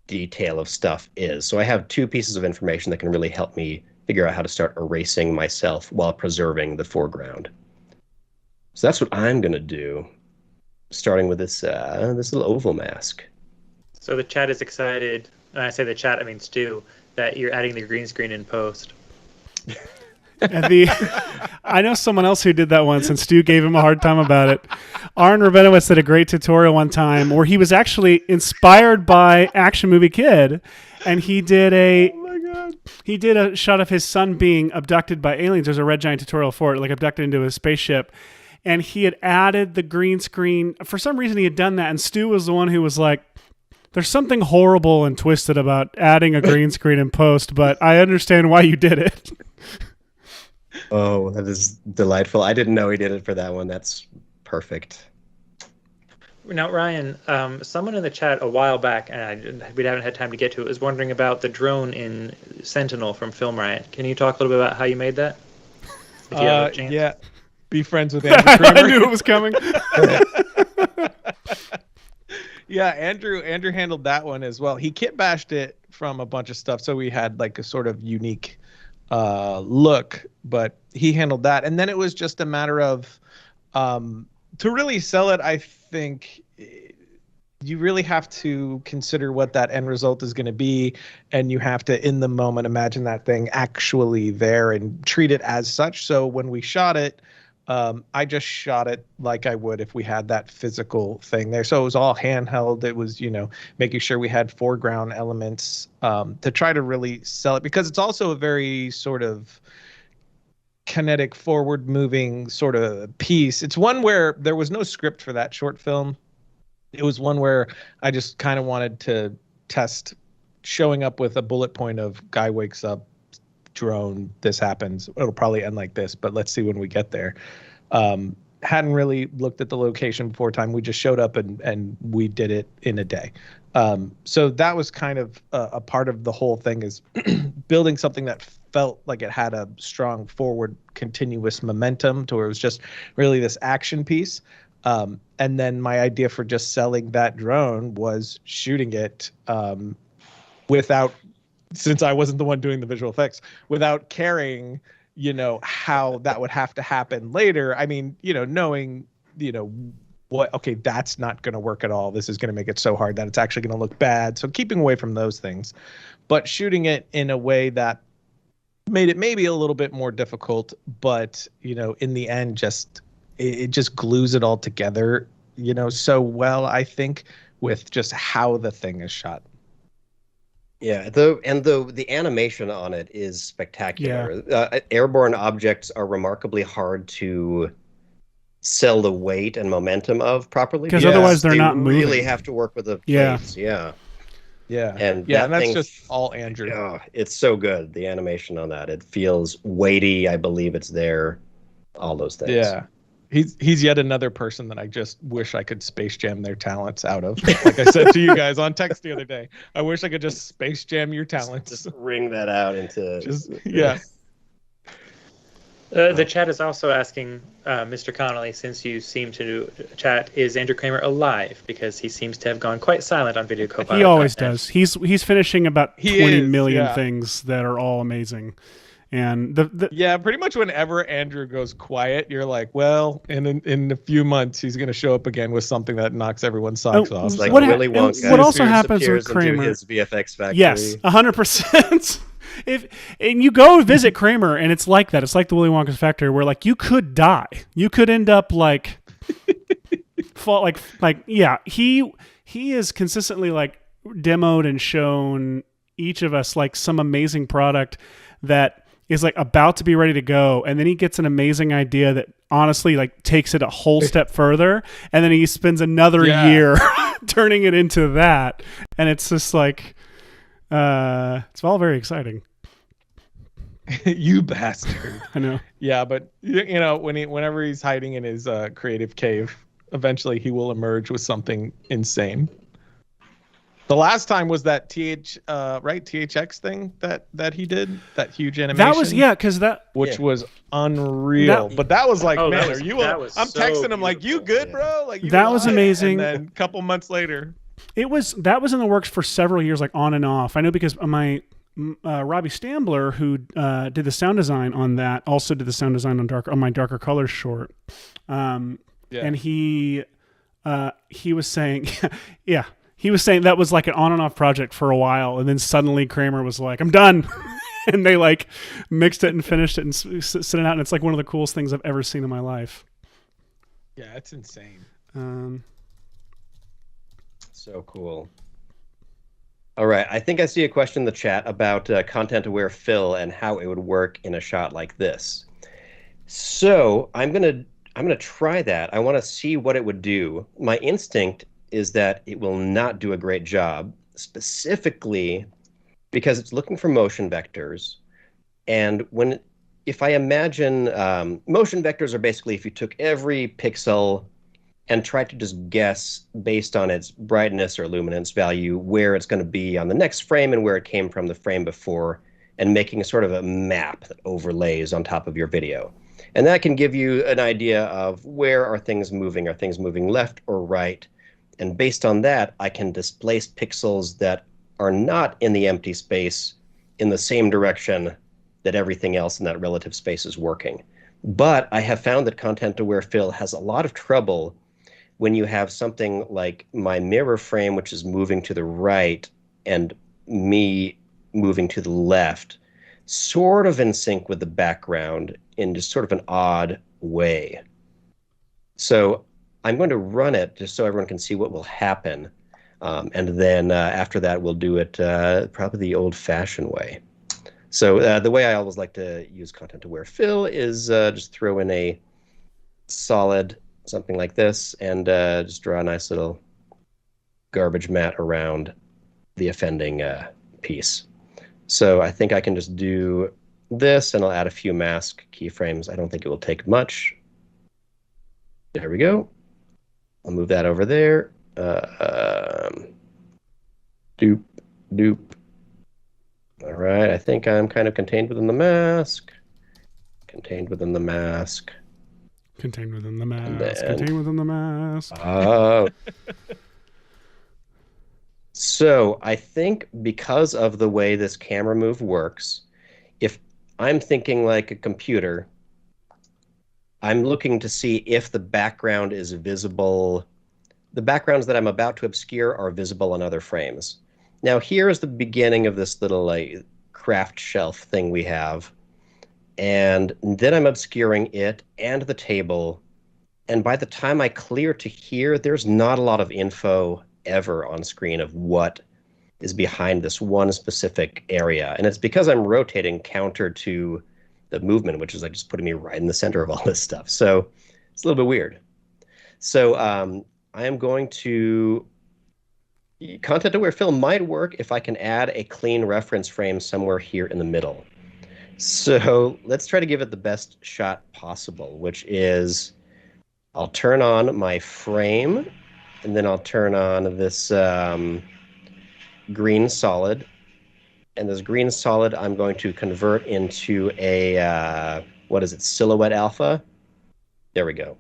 detail of stuff is. So I have 2 pieces of information that can really help me figure out how to start erasing myself while preserving the foreground. So that's what I'm going to do, starting with this little oval mask. So the chat is excited. When I say the chat, I mean Stu, that you're adding the green screen in post. I know someone else who did that once, and Stu gave him a hard time about it. Aaron Rabinowitz did a great tutorial one time where he was actually inspired by Action Movie Kid, and he did a shot of his son being abducted by aliens. There's a Red Giant tutorial for it, like abducted into a spaceship, and he had added the green screen. For some reason, he had done that, and Stu was the one who was like, "There's something horrible and twisted about adding a green screen in post, but I understand why you did it." Oh, that is delightful. I didn't know he did it for that one. That's perfect. Now, Ryan, someone in the chat a while back, and we haven't had time to get to it, was wondering about the drone in Sentinel from Film Riot. Can you talk a little bit about how you made that? If you have a chance. Yeah. Be friends with Andrew Kramer. I knew it was coming. Yeah, Andrew handled that one as well. He kit bashed it from a bunch of stuff, so we had like a sort of unique look, but he handled that. And then it was just a matter of to really sell it, I think you really have to consider what that end result is going to be, and you have to, in the moment, imagine that thing actually there and treat it as such. So when we shot it, I just shot it like I would if we had that physical thing there. So it was all handheld. It was, making sure we had foreground elements to try to really sell it, because it's also a very sort of kinetic, forward-moving sort of piece. It's one where there was no script for that short film. It was one where I just kind of wanted to test showing up with a bullet point of guy wakes up, drone, this happens. It'll probably end like this, but let's see when we get there. Hadn't really looked at the location before time. We just showed up and we did it in a day. So that was kind of a part of the whole thing, is building something that felt like it had a strong forward continuous momentum to where it was just really this action piece. And then my idea for just selling that drone was shooting it without, since I wasn't the one doing the visual effects, without caring, how that would have to happen later. I mean, knowing, what, okay, that's not going to work at all. This is going to make it so hard that it's actually going to look bad. So keeping away from those things, but shooting it in a way that made it maybe a little bit more difficult, but, in the end, it just glues it all together, so well, I think, with just how the thing is shot. Yeah, the animation on it is spectacular. Yeah. Airborne objects are remarkably hard to sell the weight and momentum of properly, because otherwise they're not moving. You really have to work with the plates. Yeah. And that's just all Andrew. Oh, it's so good. The animation on that, it feels weighty. I believe it's there. All those things. Yeah. He's yet another person that I just wish I could Space Jam their talents out of. Like I said to you guys on text the other day, I wish I could just Space Jam your talents. Just wring that out into. The chat is also asking, Mr. Connolly, since you seem to chat, is Andrew Kramer alive? Because he seems to have gone quite silent on Video Copilot. He always does. He's finishing about 20 million yeah. things that are all amazing. And pretty much whenever Andrew goes quiet, you're like, well, in a few months he's going to show up again with something that knocks everyone's socks off. It's like what Willy Wonka. What also happens with Kramer? His VFX factory. Yes, 100%. And you go visit Kramer, and it's like that. It's like the Willy Wonka's factory, where like you could die. You could end up like, He is consistently like demoed and shown each of us like some amazing product that is like about to be ready to go, and then he gets an amazing idea that honestly like takes it a whole step further, and then he spends another year turning it into that, and it's just like it's all very exciting. You bastard. I know. Yeah, but whenever he's hiding in his creative cave, eventually he will emerge with something insane. The last time was that THX thing that he did, that huge animation. That was which was unreal. But that was like, I'm texting him like, you good, bro? Like that was amazing. And then a couple months later, that was in the works for several years, like on and off. I know because my Robbie Stambler, who did the sound design on that, also did the sound design on my Darker Colors short. And he was saying, He was saying that was like an on and off project for a while, and then suddenly Kramer was like, I'm done. and they like mixed it and finished it and sent it out, and it's like one of the coolest things I've ever seen in my life. Yeah, it's insane. So cool. All right, I think I see a question in the chat about content-aware fill and how it would work in a shot like this. So I'm gonna try that. I want to see what it would do. My instinct is that it will not do a great job, specifically because it's looking for motion vectors. And if I imagine motion vectors are basically if you took every pixel and tried to just guess based on its brightness or luminance value where it's going to be on the next frame and where it came from the frame before, and making a sort of a map that overlays on top of your video. And that can give you an idea of where are things moving? Are things moving left or right? And based on that, I can displace pixels that are not in the empty space in the same direction that everything else in that relative space is working. But I have found that content-aware fill has a lot of trouble when you have something like my mirror frame, which is moving to the right, and me moving to the left, sort of in sync with the background in just sort of an odd way. So I'm going to run it just so everyone can see what will happen. And then after that, we'll do it probably the old-fashioned way. So the way I always like to use content-aware fill is just throw in a solid something like this and just draw a nice little garbage mat around the offending piece. So I think I can just do this, and I'll add a few mask keyframes. I don't think it will take much. There we go. I'll move that over there. Doop, doop. All right, I think I'm kind of contained within the mask. Contained within the mask. Contained within the mask. Then, contained within the mask. So I think because of the way this camera move works, if I'm thinking like a computer, I'm looking to see if the background is visible. The backgrounds that I'm about to obscure are visible on other frames. Now here is the beginning of this little like craft shelf thing we have. And then I'm obscuring it and the table. And by the time I clear to here, there's not a lot of info ever on screen of what is behind this one specific area. And it's because I'm rotating counter to the movement, which is like just putting me right in the center of all this stuff. So it's a little bit weird. So I am going to... Content-aware fill might work if I can add a clean reference frame somewhere here in the middle. So let's try to give it the best shot possible, which is I'll turn on my frame, and then I'll turn on this green solid. And this green solid I'm going to convert into a, what is it, silhouette alpha? There we go.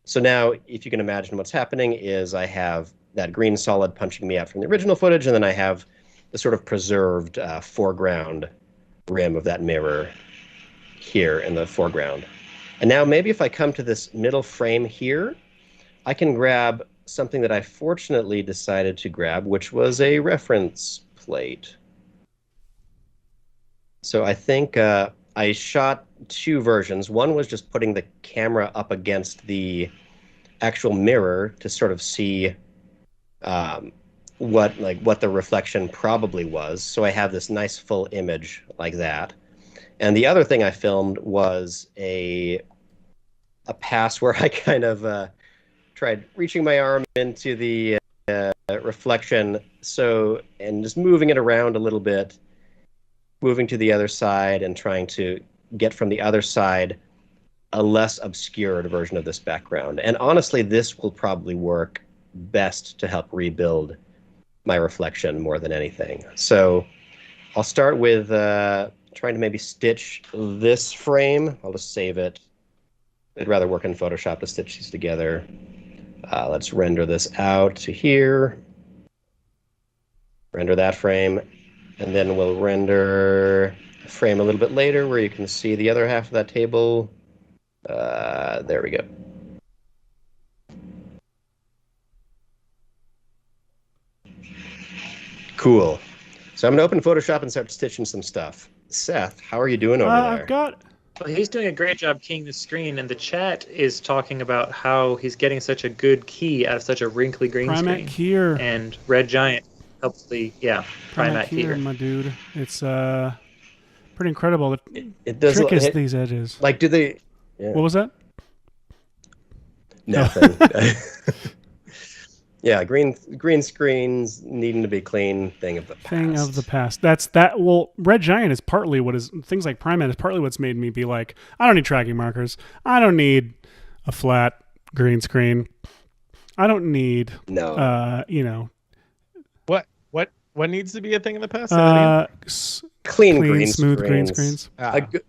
So now, if you can imagine what's happening is I have that green solid punching me out from the original footage, and then I have the sort of preserved foreground rim of that mirror here in the foreground. And now maybe if I come to this middle frame here, I can grab something that I fortunately decided to grab, which was a reference plate. So I think I shot two versions. One was just putting the camera up against the actual mirror to sort of see what the reflection probably was. So I have this nice full image like that. And the other thing I filmed was a pass where I kind of tried reaching my arm into the reflection, and just moving it around a little bit, moving to the other side and trying to get from the other side a less obscured version of this background. And honestly, this will probably work best to help rebuild my reflection more than anything. So I'll start with trying to maybe stitch this frame. I'll just save it. I'd rather work in Photoshop to stitch these together. Let's render this out to here. Render that frame. And then we'll render a frame a little bit later where you can see the other half of that table. There we go. Cool. So I'm going to open Photoshop and start stitching some stuff. Seth, how are you doing over there? I've got. Well, he's doing a great job keying the screen, and the chat is talking about how he's getting such a good key out of such a wrinkly green Primat screen. keyer. And Red Giant helps Primat Primat keyer, keyer. my dude. It's pretty incredible. The It does trick is hit, these edges. like, do they? Yeah. What was that? Nothing. Yeah, green screens needing to be clean. Thing of the past. Thing of the past. That's that. Well, Red Giant is partly what is things like Primat is partly what's made me be like, I don't need tracking markers. I don't need a flat green screen. I don't need. No. What needs to be a thing in the past? Clean clean, green smooth green screens. screens.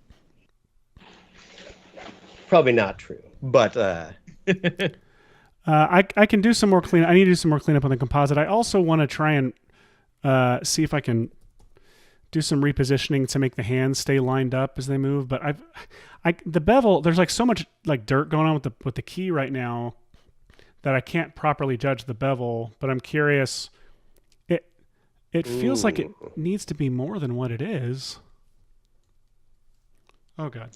Probably not true, but I can do some more clean. I need to do some more cleanup on the composite. I also want to try and see if I can do some repositioning to make the hands stay lined up as they move. But the bevel, there's like so much like dirt going on with the key right now that I can't properly judge the bevel. But I'm curious. It feels like it needs to be more than what it is. Oh God.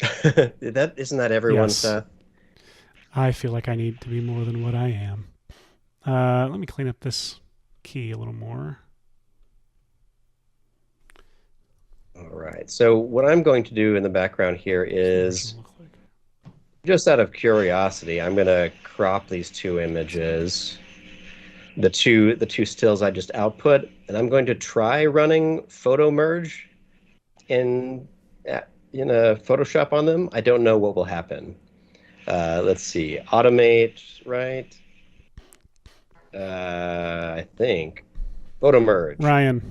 isn't that everyone, Yes. Seth? I feel like I need to be more than what I am. Let me clean up this key a little more. All right. So what I'm going to do in the background here is, just out of curiosity, I'm going to crop these two images, the two stills I just output, and I'm going to try running photo merge in a Photoshop on them. I don't know what will happen. Let's see. Automate, right? I think. Photo merge. Ryan,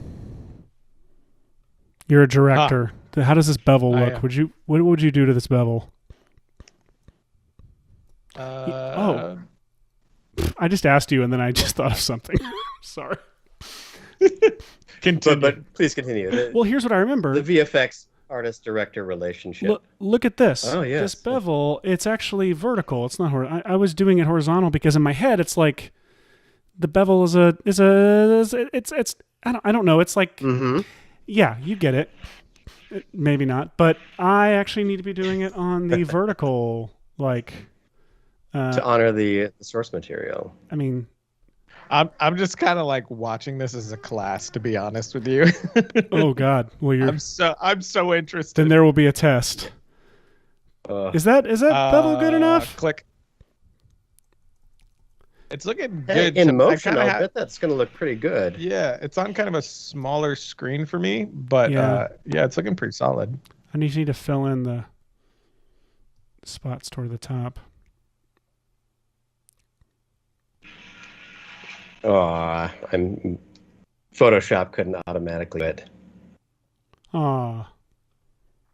you're a director. How does this bevel look? What would you do to this bevel? I just asked you and then I just thought of something. Sorry. Continue. But please continue. Well, here's what I remember. The VFX artist-director relationship. Look at this. Oh, yes. This bevel, it's actually vertical. It's not horizontal. I was doing it horizontal because in my head it's like the bevel is I don't know. It's like yeah, you get it. Maybe not, but I actually need to be doing it on the vertical, like to honor the source material. I mean, I'm just kind of like watching this as a class, to be honest with you. oh God. Well, I'm so interested. Then there will be a test. Is that bevel good enough? Click. It's looking good. In motion, I bet that's going to look pretty good. Yeah, it's on kind of a smaller screen for me, but yeah, it's looking pretty solid. I need to fill in the spots toward the top. Photoshop couldn't automatically do it.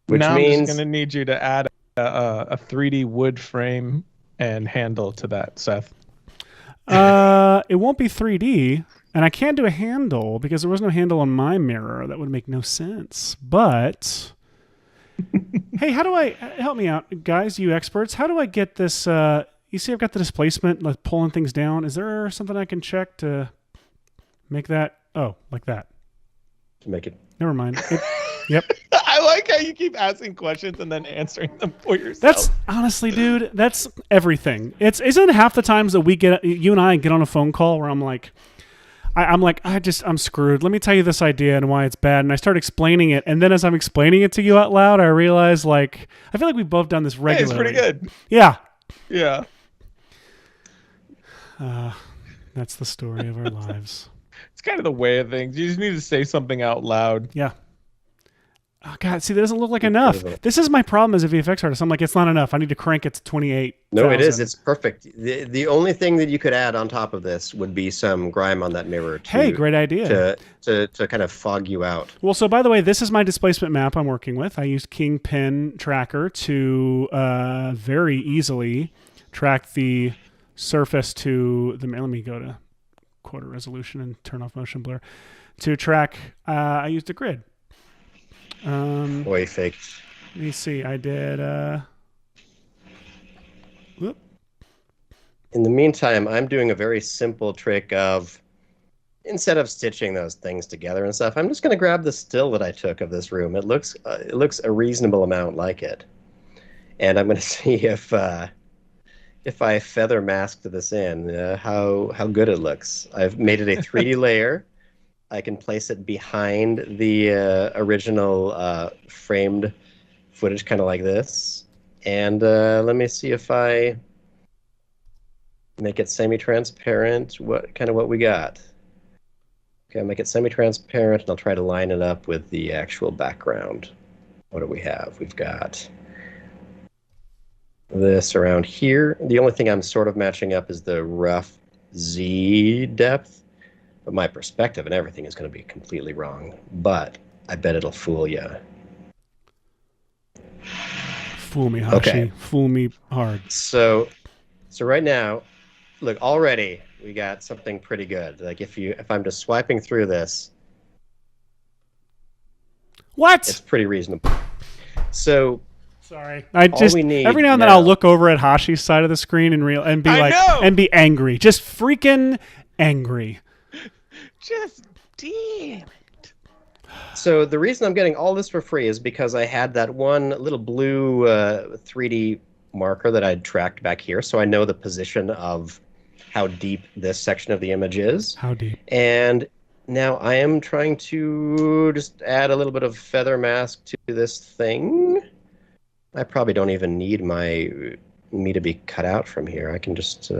Which now means I'm just gonna need you to add a 3D wood frame and handle to that, Seth. It won't be 3D, and I can't do a handle because there was no handle on my mirror. That would make no sense. But hey, how do I help me out, guys? You experts, how do I get this? You see, I've got the displacement, like pulling things down. Is there something I can check to make that? Oh, like that. To make it. Never mind. Yep. I like how you keep asking questions and then answering them for yourself. That's honestly, dude, that's everything. Isn't half the times that you and I get on a phone call where I'm like, I'm screwed. Let me tell you this idea and why it's bad. And I start explaining it. And then as I'm explaining it to you out loud, I realize I feel like we've both done this regularly. Hey, it's pretty good. Yeah. Yeah. That's the story of our lives. It's kind of the way of things. You just need to say something out loud. Yeah. Oh, God. See, that doesn't look like enough. This is my problem as a VFX artist. I'm like, it's not enough. I need to crank it to 28. No, it is. It's perfect. The only thing that you could add on top of this would be some grime on that mirror. Hey, great idea. To kind of fog you out. Well, so by the way, this is my displacement map I'm working with. I used Kingpin Tracker to very easily track the surface to the... Let me go to quarter resolution and turn off motion blur. To track, I used a grid. Boy, faked. Let me see. I did. Whoop. In the meantime, I'm doing a very simple trick of instead of stitching those things together and stuff, I'm just going to grab the still that I took of this room. It looks a reasonable amount like it, and I'm going to see if I feather masked this in, how good it looks. I've made it a 3D layer. I can place it behind the original framed footage, kind of like this. And let me see if I make it semi-transparent. What we got? Okay, I'll make it semi-transparent, and I'll try to line it up with the actual background. What do we have? We've got this around here. The only thing I'm sort of matching up is the rough Z depth. But my perspective and everything is going to be completely wrong. But I bet it'll fool you. Fool me, Hashi. Okay. Fool me hard. So right now, look, already we got something pretty good. Like if I'm just swiping through this, What? it's pretty reasonable. So sorry, I just we need every now and then now- I'll look over at Hashi's side of the screen and be I like, know! and be angry, just freaking angry. Just damn. So the reason I'm getting all this for free is because I had that one little blue 3D marker that I'd tracked back here, so I know the position of how deep this section of the image is. How deep? And now I am trying to just add a little bit of feather mask to this thing. I probably don't even need me to be cut out from here. I can just...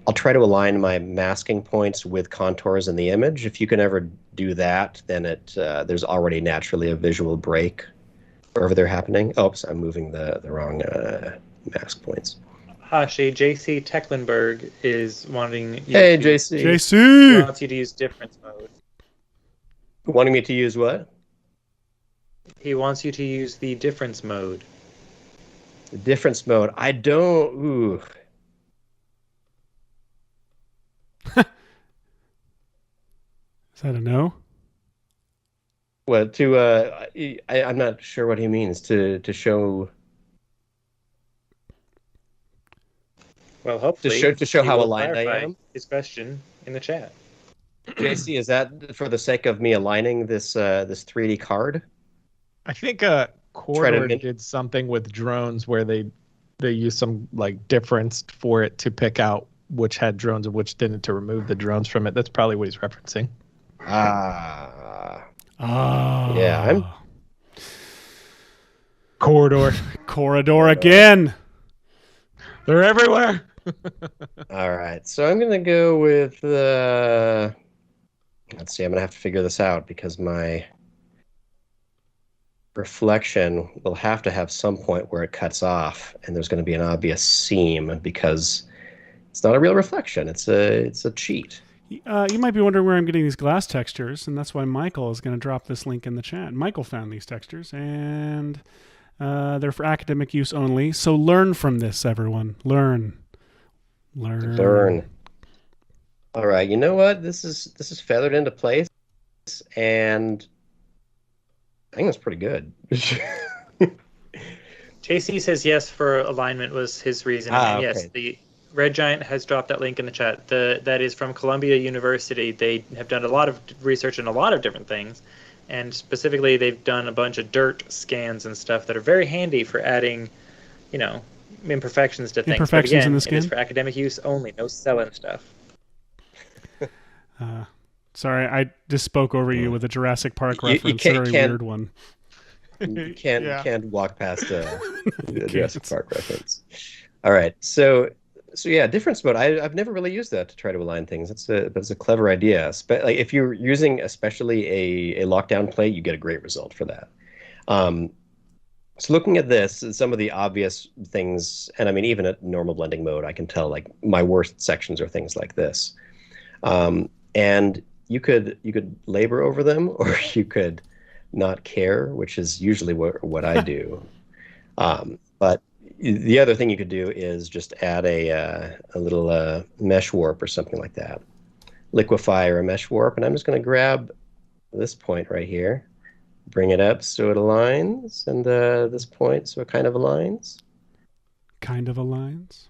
I'll try to align my masking points with contours in the image. If you can ever do that, then there's already naturally a visual break wherever they're happening. Oops, I'm moving the wrong mask points. Hashi, JC Tecklenburg is wanting you Hey, to, JC. he JC. wants you to use difference mode. Wanting me to use what? He wants you to use the difference mode. The difference mode. I don't... Ooh. Is that a no? Well, I'm not sure what he means. To show... Well, hopefully, to show he how will aligned I clarify am? his question in the chat. JC, is that for the sake of me aligning this 3D card? I think Try Corridor to did something with drones where they use some like difference for it to pick out which had drones and which didn't, to remove the drones from it. That's probably what he's referencing. Ah. Oh. Yeah, Corridor. Corridor again. They're everywhere. All right. So I'm going to go with let's see, I'm going to have to figure this out because my reflection will have to have some point where it cuts off and there's going to be an obvious seam because it's not a real reflection. It's a cheat. You might be wondering where I'm getting these glass textures, and that's why Michael is going to drop this link in the chat. Michael found these textures, and they're for academic use only. So learn from this, everyone. Learn. All right. You know what? This is feathered into place, and I think it's pretty good. JC says yes for alignment was his reason. And yes, okay. the Red Giant has dropped that link in the chat. That is from Columbia University. They have done a lot of research in a lot of different things. And specifically, they've done a bunch of dirt scans and stuff that are very handy for adding, imperfections to things. But Imperfections again, in the it skin? is for academic use only. No selling stuff. Sorry, I just spoke over you with a Jurassic Park You reference. A very can't- weird one. You can't Yeah. can't walk past a Jurassic Park reference. All right, so yeah, difference mode. I've never really used that to try to align things. But it's a clever idea. Like if you're using especially a lockdown plate, you get a great result for that. So looking at this, some of the obvious things, and I mean even at normal blending mode, I can tell like my worst sections are things like this, and you could labor over them, or you could not care, which is usually what I do. But the other thing you could do is just add a little mesh warp or something like that, liquefy or a mesh warp, and I'm just going to grab this point right here, bring it up so it aligns, and this point so it kind of aligns. Kind of aligns.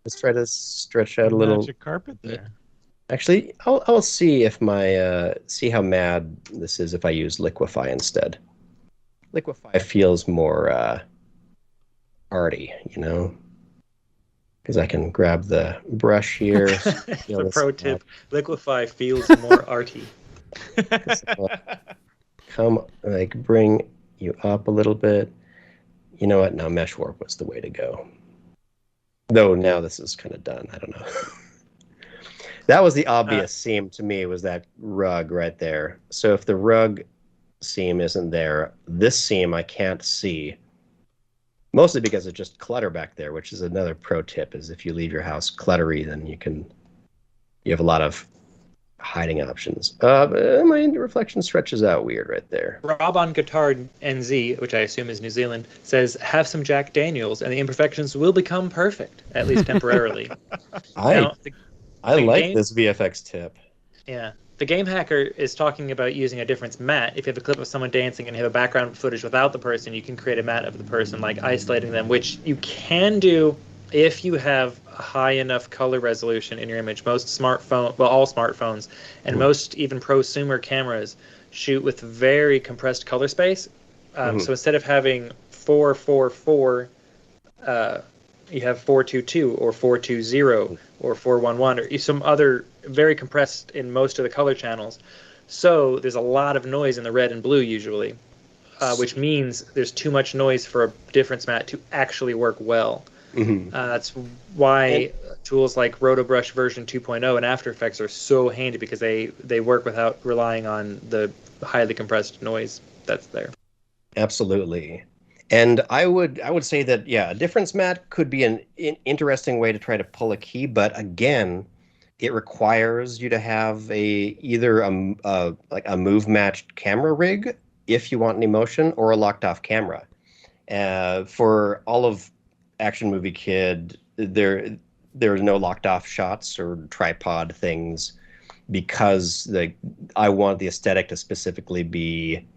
Let's try to stretch out a little. Magic carpet there. Actually, I'll see if my see how mad this is if I use liquefy instead. Liquefy feels more arty, you know, because I can grab the brush here. The pro tip: liquefy feels more arty. Come, like, bring you up a little bit. You know what? No, mesh warp was the way to go. Though now this is kind of done. I don't know. That was the obvious seam to me, was that rug right there. So if the rug seam isn't there, this seam I can't see. Mostly because it's just clutter back there, which is another pro tip, is if you leave your house cluttery, then you have a lot of hiding options. My reflection stretches out weird right there. Rob on Guitar NZ, which I assume is New Zealand, says, have some Jack Daniels and the imperfections will become perfect, at least temporarily. I like this VFX tip. Yeah. The game hacker is talking about using a difference matte. If you have a clip of someone dancing and you have a background footage without the person, you can create a matte of the person, like isolating them, which you can do if you have a high enough color resolution in your image. Most smartphone, well, all smartphones and most even prosumer cameras shoot with very compressed color space. So instead of having 444, you have 422 or 420 or 411 or some other very compressed in most of the color channels. So there's a lot of noise in the red and blue usually, which means there's too much noise for a difference matte to actually work well. That's why tools like RotoBrush version 2.0 and After Effects are so handy, because they work without relying on the highly compressed noise that's there. Absolutely. And I would say that, yeah, a difference matte could be an interesting way to try to pull a key, but again, it requires you to have either a move matched camera rig if you want an emotion, or a locked off camera. For all of Action Movie Kid, there's no locked off shots or tripod things, because I want the aesthetic to specifically be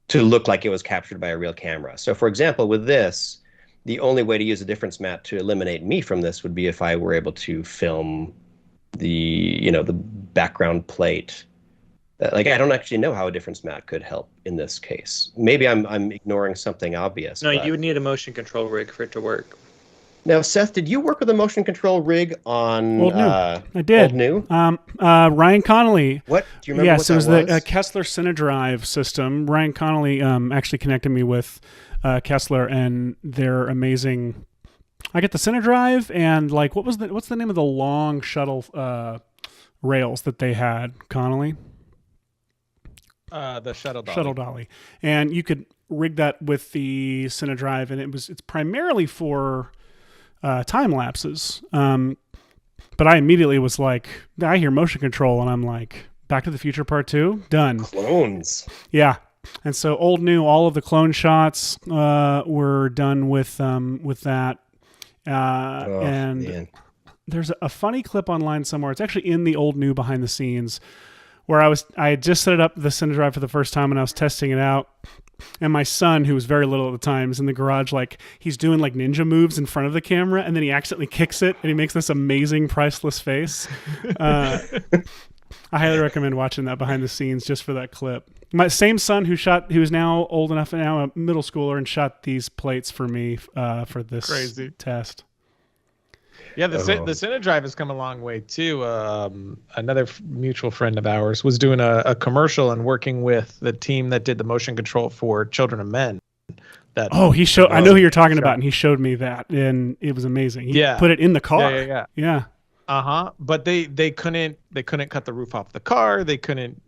to look like it was captured by a real camera. So for example, with this, the only way to use a difference matte to eliminate me from this would be if I were able to film the background plate. I don't actually know how a difference matte could help in this case. Maybe I'm ignoring something obvious. No, you would need a motion control rig for it to work. Now, Seth, did you work with a motion control rig on Old New? I did. Old New? Ryan Connolly. What? Do you remember what that was? Yes, it was the Kessler Cinedrive system. Ryan Connolly actually connected me with Kessler and their amazing. I get the Cinedrive and what's the name of the long shuttle rails that they had, Connolly? The shuttle dolly. Shuttle dolly, and you could rig that with the Cinedrive, and it's primarily for time lapses. But I immediately was like, I hear motion control, and I'm like, Back to the Future Part 2, done. Clones. Yeah. And so Old New, all of the clone shots were done with that. Man. There's a funny clip online somewhere. It's actually in the Old New behind the scenes, where I had just set it up the Cinedrive for the first time, and I was testing it out. And my son, who was very little at the time, is in the garage, he's doing ninja moves in front of the camera, and then he accidentally kicks it, and he makes this amazing priceless face. I highly recommend watching that behind the scenes just for that clip. My same son who is now old enough, and now a middle schooler, and shot these plates for me for this Crazy test. Yeah, the Cinedrive has come a long way too. Another mutual friend of ours was doing a commercial and working with the team that did the motion control for Children of Men. He showed. I know who you're talking about, and he showed me that, and it was amazing. He put it in the car. Yeah. But they couldn't cut the roof off the car. They couldn't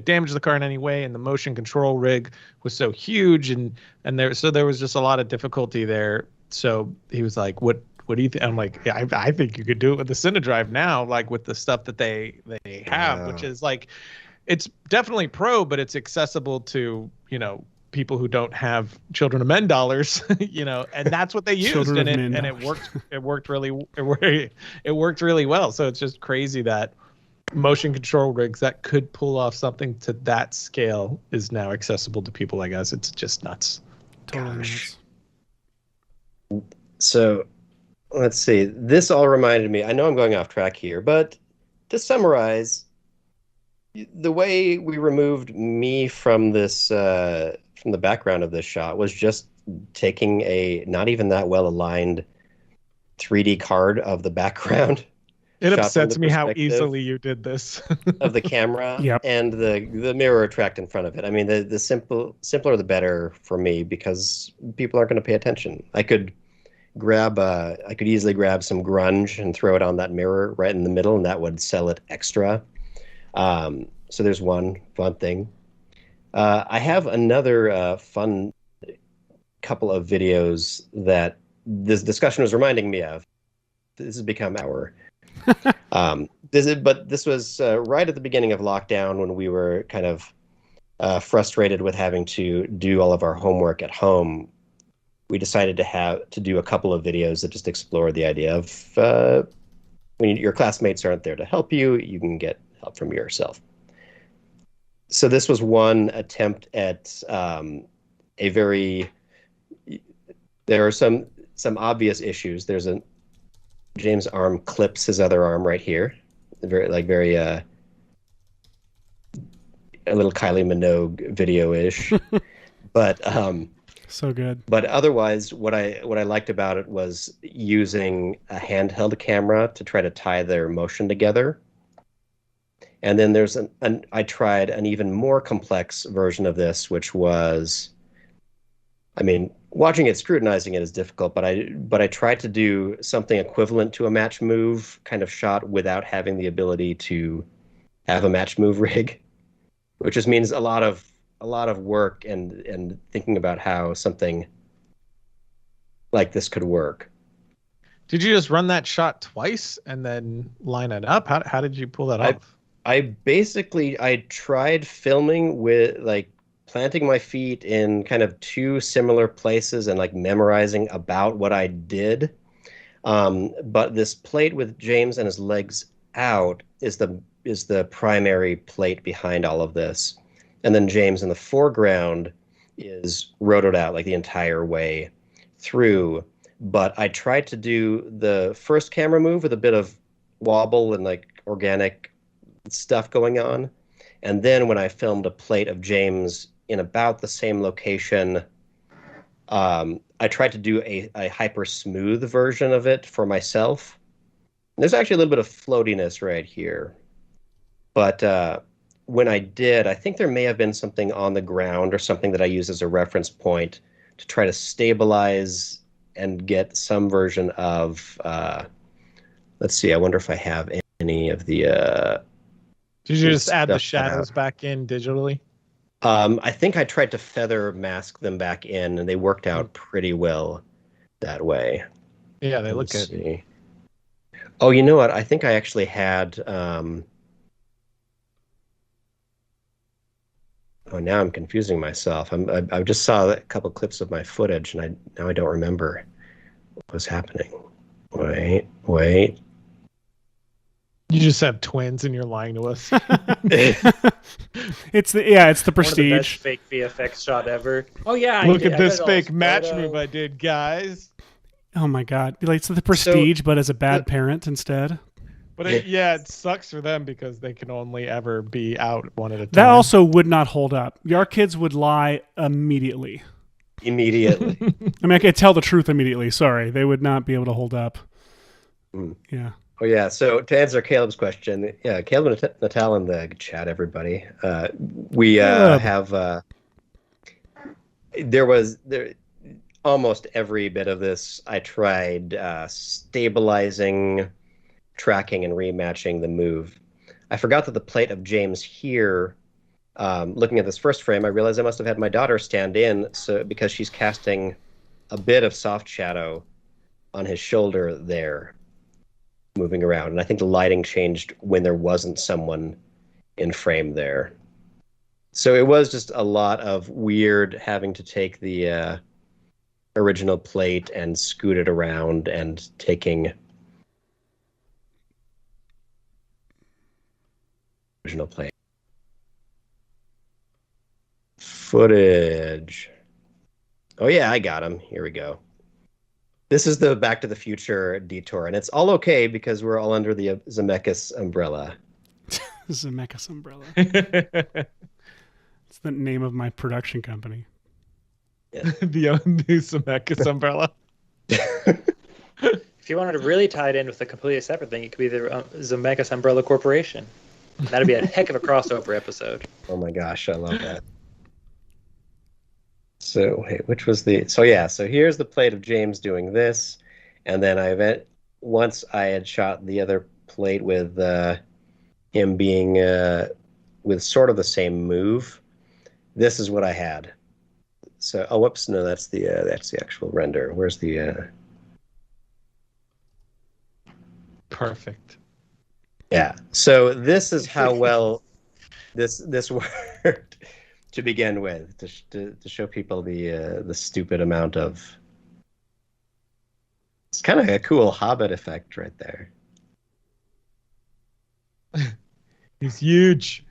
damage the car in any way, and the motion control rig was so huge, and there was just a lot of difficulty there. So he was like, "What do you think?" I'm like, "Yeah, I think you could do it with the Cinedrive now, with the stuff that they have, which is it's definitely pro, but it's accessible to people who don't have Children of Men dollars, and that's what they used, and it worked. It worked really well. So it's just crazy that motion control rigs that could pull off something to that scale is now accessible to people. I guess it's just nuts. Totally nuts. So let's see. This all reminded me. I know I'm going off track here, but to summarize, the way we removed me from this from the background of this shot was just taking a not even that well aligned 3D card of the background. It shot from upsets the me how perspective easily you did this. of the camera Yep. and the mirror tracked in front of it. I mean, the simpler the better for me because people aren't going to pay attention. I could easily grab some grunge and throw it on that mirror right in the middle, and that would sell it extra. So there's one fun thing. I have another fun couple of videos that this discussion was reminding me of. This has become our. This was right at the beginning of lockdown when we were kind of frustrated with having to do all of our homework at home. We decided to do a couple of videos that just explore the idea of when your classmates aren't there to help you, you can get help from yourself. So this was one attempt at a very. There are some obvious issues. There's James' arm clips his other arm right here, very a little Kylie Minogue video-ish, but So good. But otherwise, what I liked about it was using a handheld camera to try to tie their motion together. And then there's I tried an even more complex version of this, which was, I mean, watching it, scrutinizing it is difficult, but I tried to do something equivalent to a match move kind of shot without having the ability to have a match move rig, which just means a lot of work and thinking about how something like this could work. Did you just run that shot twice and then line it up? How did you pull that off? I tried filming with like planting my feet in kind of two similar places and like memorizing about what I did. But this plate with James and his legs out is the primary plate behind all of this. And then James in the foreground is rotoed out like the entire way through. But I tried to do the first camera move with a bit of wobble and like organic stuff going on. And then when I filmed a plate of James in about the same location, I tried to do a hyper smooth version of it for myself. And there's actually a little bit of floatiness right here. But when I did, I think there may have been something on the ground or something that I used as a reference point to try to stabilize and get some version of, let's see, I wonder if I have any of the... Did you just add the shadows back in digitally? I think I tried to feather mask them back in, and they worked out pretty well that way. Yeah, they look good. See. Oh, you know what? I think I actually had... Oh, now I'm confusing myself. I just saw a couple clips of my footage, and now I don't remember what was happening. Wait. You just have twins, and you're lying to us. It's the Prestige. One of the best fake VFX shot ever. Oh yeah, Look at this fake match move I did, guys. Oh my God! Like, it's the Prestige, but as a bad parent instead. But it sucks for them because they can only ever be out one at a time. That also would not hold up. Our kids would lie immediately. I mean, I could tell the truth immediately. Sorry, they would not be able to hold up. Yeah. Oh yeah. So to answer Caleb's question, yeah, Caleb and Natal in the chat, everybody. We have. There almost every bit of this. I tried stabilizing, tracking, and rematching the move. I forgot that the plate of James here. Looking at this first frame, I realized I must have had my daughter stand in, because she's casting a bit of soft shadow on his shoulder there, moving around. And I think the lighting changed when there wasn't someone in frame there. So it was just a lot of weird having to take the original plate and scoot it around and taking original plate. Footage. Oh yeah, I got him. Here we go. This is the Back to the Future detour, and it's all okay because we're all under the Zemeckis umbrella. Zemeckis umbrella. It's the name of my production company. The Zemeckis umbrella. If you wanted to really tie it in with a completely separate thing, it could be the Zemeckis Umbrella Corporation. That'd be a heck of a crossover episode. Oh my gosh, I love that. So, hey, which was the... So here's the plate of James doing this, and then once I had shot the other plate with him being with sort of the same move, this is what I had. So, oh, whoops, no, that's the actual render. Where's the... Perfect. Yeah. So this is how well this worked to begin with, to show people the stupid amount of. It's kind of a cool Hobbit effect right there. He's huge.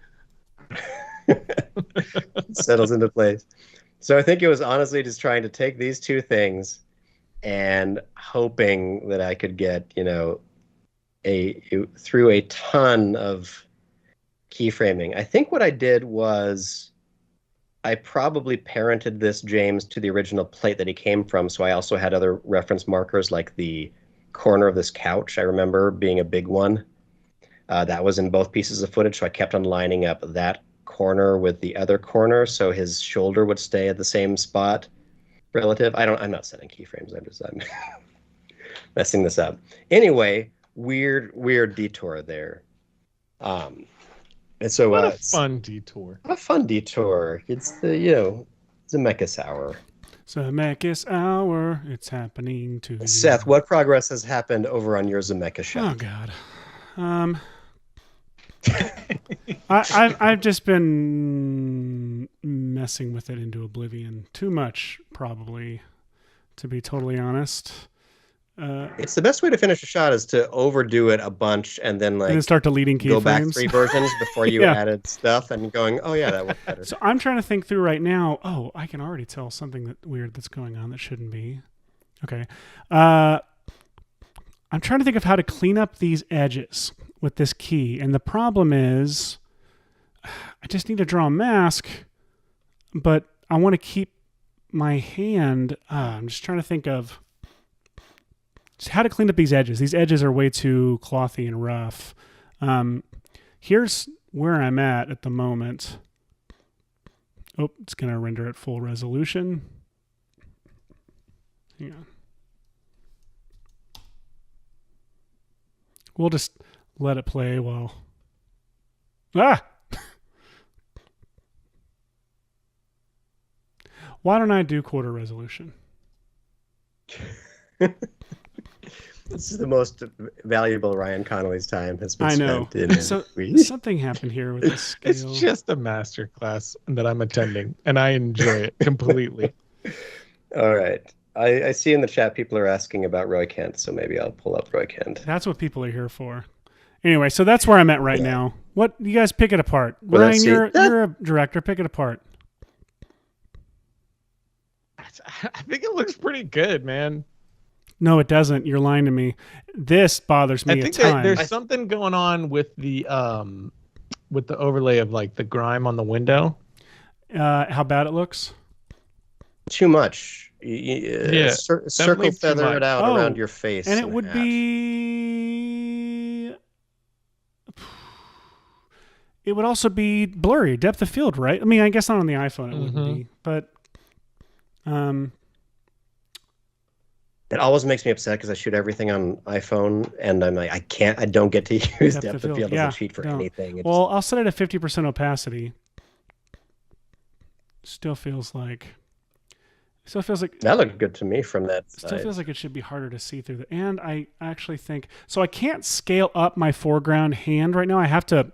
Settles into place. So I think it was honestly just trying to take these two things and hoping that I could get, through a ton of keyframing. I think what I did was I probably parented this James to the original plate that he came from, so I also had other reference markers like the corner of this couch, I remember being a big one. That was in both pieces of footage, so I kept on lining up that corner with the other corner so his shoulder would stay at the same spot relative. I'm not setting keyframes, I'm messing this up. Anyway, weird detour there. And so what a fun detour. What a fun detour. It's the Zemeckis hour. Zemeckis hour, it's happening to you. Seth, what progress has happened over on your Zemeckis shot? Oh God. I've just been messing with it into oblivion. Too much, probably, to be totally honest. It's the best way to finish a shot is to overdo it a bunch and then start deleting keyframes. Go back 3 versions before you Yeah. added stuff and going, oh yeah, that worked better. So I'm trying to think through right now. Oh, I can already tell something weird that's going on that shouldn't be. Okay. I'm trying to think of how to clean up these edges with this key. And the problem is I just need to draw a mask, but I want to keep my hand. I'm just trying to think of just how to clean up these edges. These edges are way too clothy and rough. Here's where I'm at the moment. Oh, it's going to render at full resolution. Hang on. We'll just let it play while... Why don't I do quarter resolution? This is the most valuable Ryan Connolly's time has been I know. spent in. So something happened here with the scale. It's just a master class that I'm attending, and I enjoy it completely. All right. I see in the chat people are asking about Roy Kent, so maybe I'll pull up Roy Kent. That's what people are here for. Anyway, so that's where I'm at right now. What you guys pick it apart. Ryan, you're a director. Pick it apart. I think it looks pretty good, man. No, it doesn't. You're lying to me. This bothers me I think a ton. there's something going on with the overlay of like the grime on the window. How bad it looks? Too much. Yeah, Circle feather it out around your face. And it would be... It would also be blurry, depth of field, right? I mean, I guess not on the iPhone it wouldn't be, but... It always makes me upset because I shoot everything on iPhone, and I'm like, I don't get to use depth of field as a cheat for anything. Well, I'll set it at 50% opacity. Still feels like that looked good to me from that side. Still feels like it should be harder to see through. And I actually think so. I can't scale up my foreground hand right now. I have to,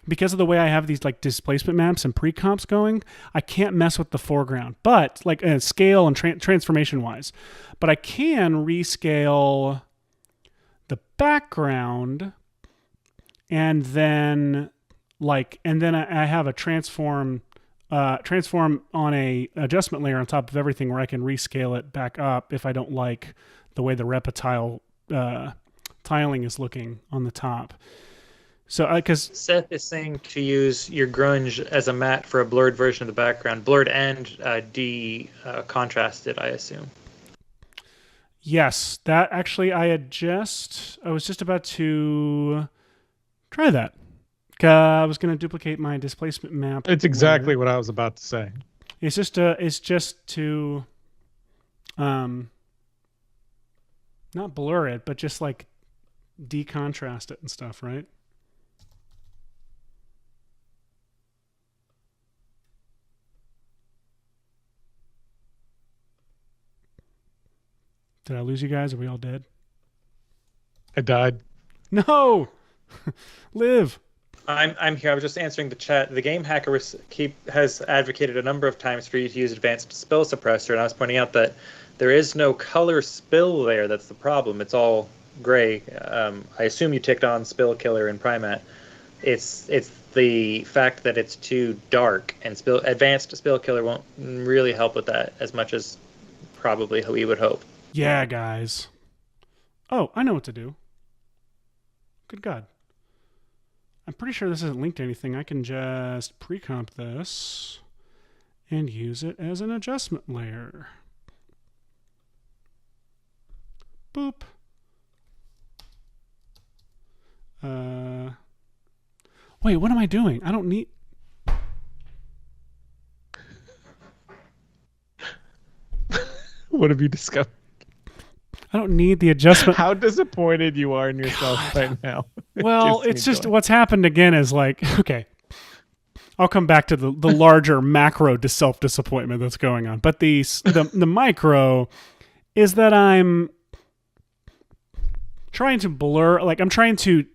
because of the way I have these like displacement maps and pre-comps going, I can't mess with the foreground, but like scale and transformation wise, but I can rescale the background and then I have a transform transform on a adjustment layer on top of everything where I can rescale it back up if I don't like the way the reptile tiling is looking on the top. So, because Seth is saying to use your grunge as a matte for a blurred version of the background, blurred and contrasted, I assume. yes, that actually I was just about to try that. I was going to duplicate my displacement map. It's exactly what I was about to say. It's just to, not blur it, but just like decontrast it and stuff, right? Did I lose you guys? Are we all dead? I died. No, live. I'm here. I was just answering the chat. The game hacker has advocated a number of times for you to use advanced spill suppressor, and I was pointing out that there is no color spill there. That's the problem. It's all gray. I assume you ticked on spill killer in Primat. It's the fact that it's too dark, and advanced spill killer won't really help with that as much as probably we would hope. Yeah, guys. Oh, I know what to do. Good God. I'm pretty sure this isn't linked to anything. I can just pre-comp this and use it as an adjustment layer. Boop. Wait, what am I doing? I don't need... What have you discovered? I don't need the adjustment. How disappointed you are in yourself right now. Well, Gives me it's just joy. what's happened again is like, okay, I'll come back to the larger macro self-disappointment that's going on. But the micro is that I'm trying to blur, like I'm trying to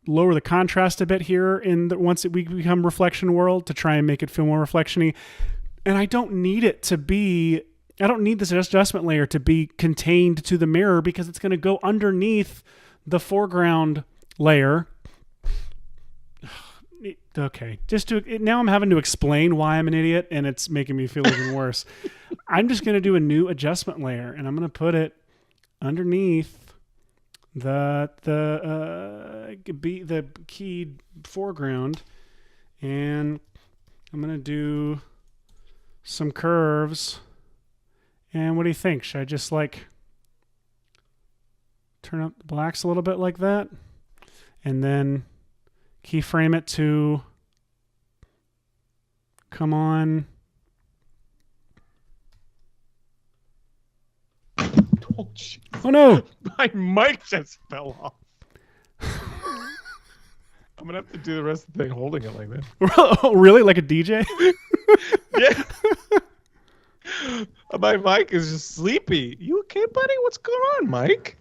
lower the contrast a bit here once we become reflection world to try and make it feel more reflection-y. And I don't need this adjustment layer to be contained to the mirror because it's going to go underneath the foreground layer. Okay, now I'm having to explain why I'm an idiot, and it's making me feel even worse. I'm just going to do a new adjustment layer, and I'm going to put it underneath the keyed foreground, and I'm going to do some curves. And what do you think? Should I just like turn up the blacks a little bit like that? And then keyframe it to come on. Oh no! My mic just fell off. I'm gonna have to do the rest of the thing holding it like that. Oh, really? Like a DJ? Yeah. My mic is just sleepy. You okay, buddy? What's going on, Mike?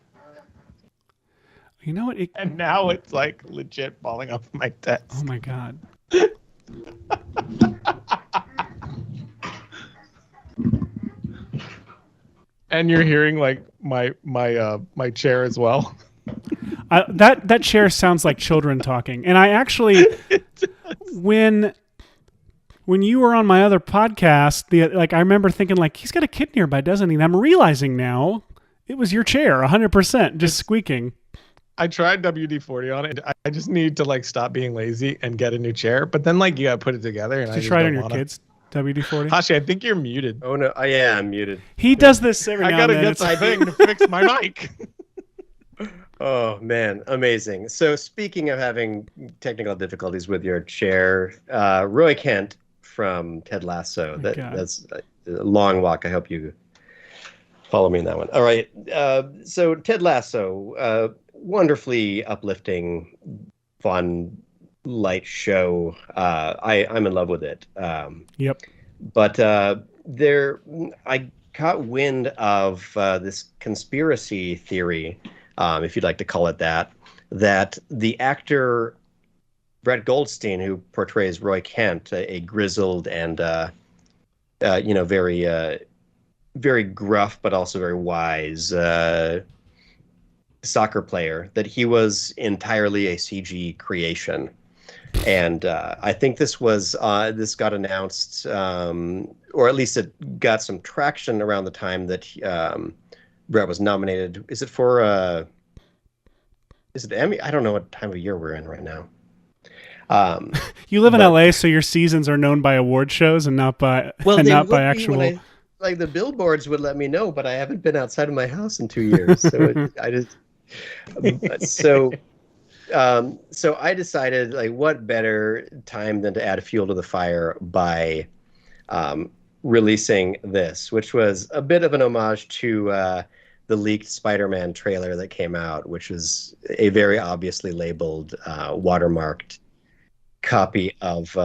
You know what? And now it's like legit falling off my desk. Oh my God. And you're hearing like my chair as well. That chair sounds like children talking. And I actually, when you were on my other podcast, I remember thinking like, he's got a kid nearby, doesn't he? And I'm realizing now it was your chair, 100%, just squeaking. I tried WD-40 on it. I just need to like stop being lazy and get a new chair. But then like you gotta put it together. And Did you try it on your kids? WD-40? Hashi, I think you're muted. Oh no! Yeah, I'm muted. He does this every I now gotta and then. get the thing to fix my mic. Oh man, amazing! So speaking of having technical difficulties with your chair, Roy Kent from Ted Lasso. That's a long walk. I hope you follow me in that one. All right. So Ted Lasso, wonderfully uplifting, fun, light show. I'm in love with it. Yep. But I caught wind of this conspiracy theory, if you'd like to call it that the actor Brett Goldstein, who portrays Roy Kent, a grizzled and very very gruff but also very wise soccer player, that he was entirely a CG creation. And I think this got announced, or at least it got some traction around the time that Brett was nominated. Is it Emmy? I don't know what time of year we're in right now. You live in LA, so your seasons are known by award shows and not by actual. Like the billboards would let me know, but I haven't been outside of my house in 2 years, so so I decided, like, what better time than to add fuel to the fire by releasing this, which was a bit of an homage to the leaked Spider-Man trailer that came out, which is a very obviously labeled, watermarked copy of.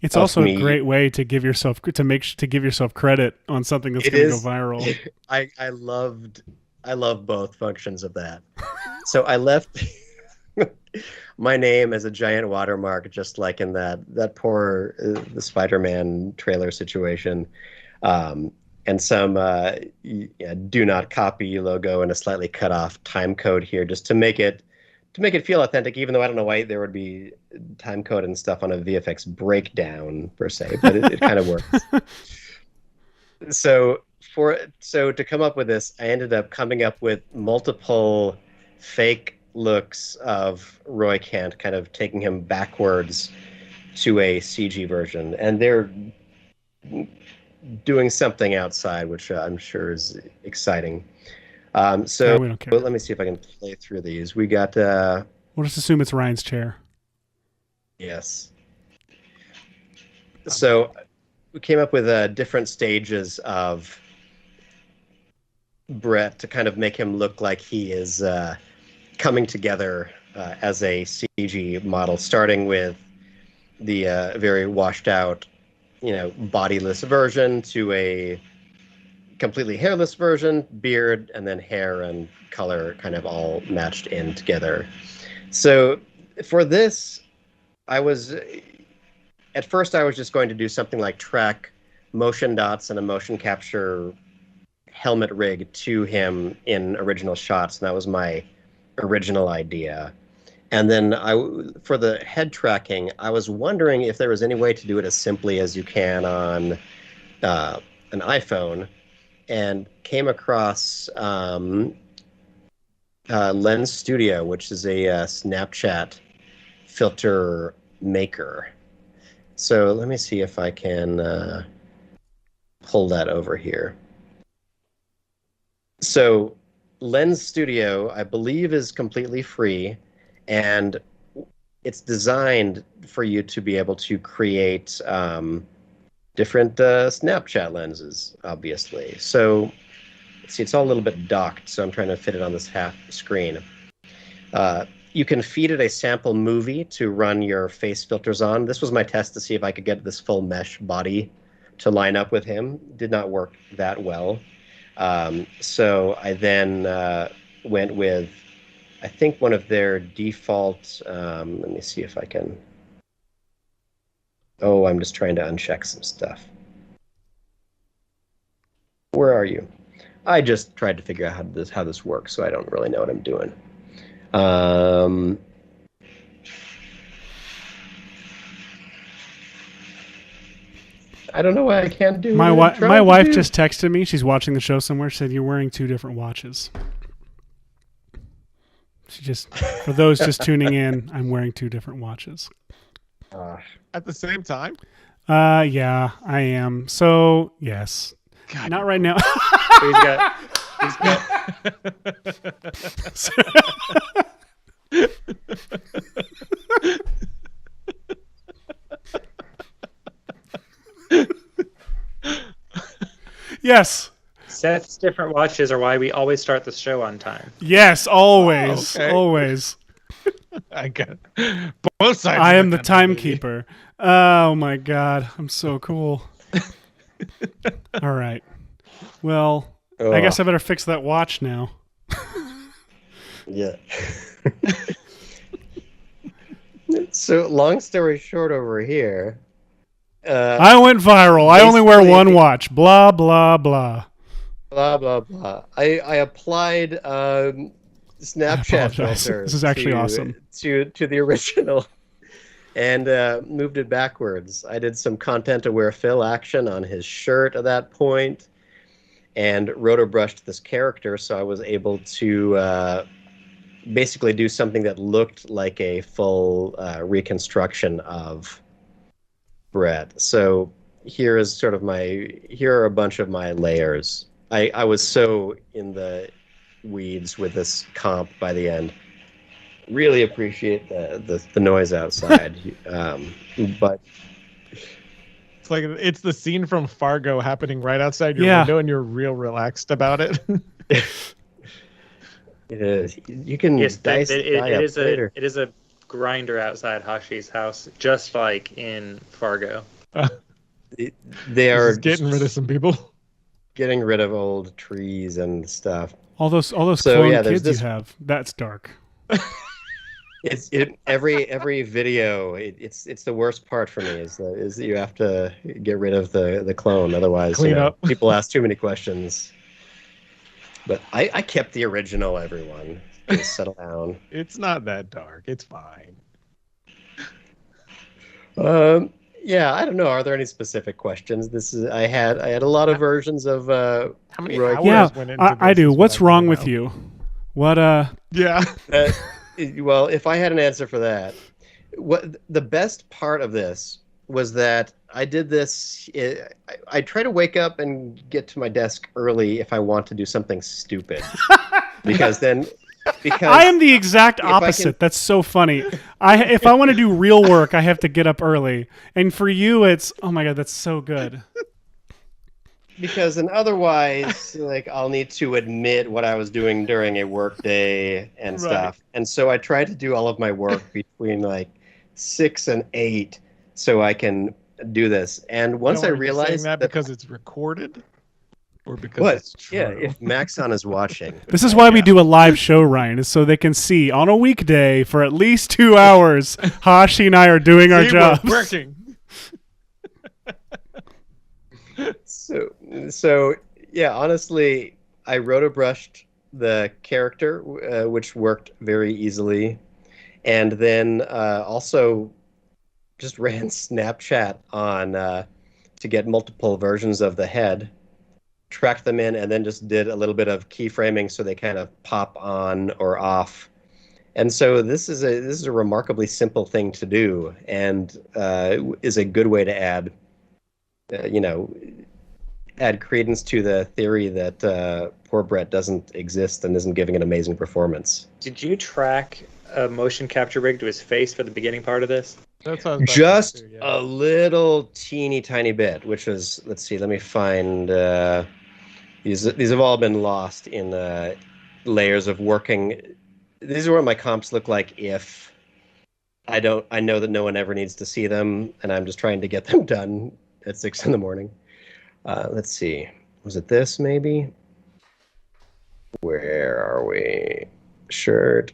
It's also a great way to give yourself credit on something that's going to go viral. I love both functions of that. So I left my name as a giant watermark, just like in that poor the Spider-Man trailer situation, and some do not copy logo and a slightly cut off time code here, just to make it feel authentic. Even though I don't know why there would be time code and stuff on a VFX breakdown per se, but it kind of works. So to come up with this, I ended up coming up with multiple fake looks of Roy Kent, kind of taking him backwards to a CG version, and they're doing something outside, which I'm sure is exciting. So we don't care. Let me see if I can play through these. We got. We'll just assume it's Ryan's chair. Yes. So we came up with different stages of Brett to kind of make him look like he is coming together as a CG model, starting with the very washed out, bodiless version to a completely hairless version, beard, and then hair and color kind of all matched in together. So for this, at first I was just going to do something like track motion dots and a motion capture helmet rig to him in original shots, and that was my original idea. And then for the head tracking, I was wondering if there was any way to do it as simply as you can on an iPhone, and came across Lens Studio, which is a Snapchat filter maker. So let me see if I can pull that over here. So Lens Studio, I believe, is completely free, and it's designed for you to be able to create different Snapchat lenses, obviously. So see, it's all a little bit docked, so I'm trying to fit it on this half screen. You can feed it a sample movie to run your face filters on. This was my test to see if I could get this full mesh body to line up with him. Did not work that well. So I then went with, I think, one of their default, let me see if I can. Oh, I'm just trying to uncheck some stuff. Where are you? I just tried to figure out how this works, so I don't really know what I'm doing. I don't know why I can't do. My wife just texted me. She's watching the show somewhere. She said, "You're wearing 2 different watches." She just, for those just tuning in, I'm wearing 2 different watches. At the same time? Yeah, I am. So yes, God. not right now. He's got. Yes. Seth's different watches are why we always start the show on time. Yes, always. Oh, okay. Always. I got both sides. I am the timekeeper. Oh my God. I'm so cool. All right. Well, I guess I better fix that watch now. Yeah. So long story short over here. I went viral. I only wear one watch. Blah, blah, blah. Blah, blah, blah. I applied Snapchat apologize. filter. This is actually awesome. To the original, and moved it backwards. I did some content-aware fill action on his shirt at that point, and roto-brushed this character, so I was able to basically do something that looked like a full reconstruction of Brett. So here are a bunch of my layers. I was so in the weeds with this comp by the end. Really appreciate the noise outside. But It's like it's the scene from Fargo happening right outside your Yeah. window, and you're real relaxed about it. it is. You can Yes, dice it die up is later. it is a grinder outside Hashi's house, just like in Fargo. They This are is getting rid of some people. getting rid of old trees and stuff. All those So, clone yeah, there's kids you this- have. That's dark. Every video. It's the worst part for me is that you have to get rid of the clone, otherwise Clean up. people ask too many questions. But I kept the original. Everyone, just settle down. It's not that dark. It's fine. Yeah, I don't know. Are there any specific questions? I had a lot of versions of How many Roy- hours Yeah, went into I this do. is What's what I wrong wanna with know. you? What Yeah. Well, if I had an answer for that, what the best part of this was that I did this. I try to wake up and get to my desk early if I want to do something stupid, because I am the exact if I opposite. can- That's so funny. If I want to do real work, I have to get up early. And for you, it's oh my god, that's so good. because then otherwise, like, I'll need to admit what I was doing during a work day and Right. stuff. And so I try to do all of my work between like 6 and 8 so I can do this. And once Now, I are you saying realized that because it's recorded, or because what? it's true? Yeah, if Maxon is watching. This is why we do a live show, Ryan, is so they can see on a weekday for at least 2 hours. Hashi and I are doing our See, jobs. we're working. So yeah, honestly, I roto-brushed the character, which worked very easily, and then also just ran Snapchat on to get multiple versions of the head, tracked them in, and then just did a little bit of keyframing so they kind of pop on or off. And so this is a remarkably simple thing to do, and is a good way to add credence to the theory that poor Brett doesn't exist and isn't giving an amazing performance. Did you track a motion capture rig to his face for the beginning part of this? That's what I was about to Just say, yeah. a little teeny tiny bit, which was, let's see, let me find, these have all been lost in layers of working. These are what my comps look like if I know that no one ever needs to see them, and I'm just trying to get them done at 6 in the morning. Let's see. Was it this, maybe? Where are we? Shirt.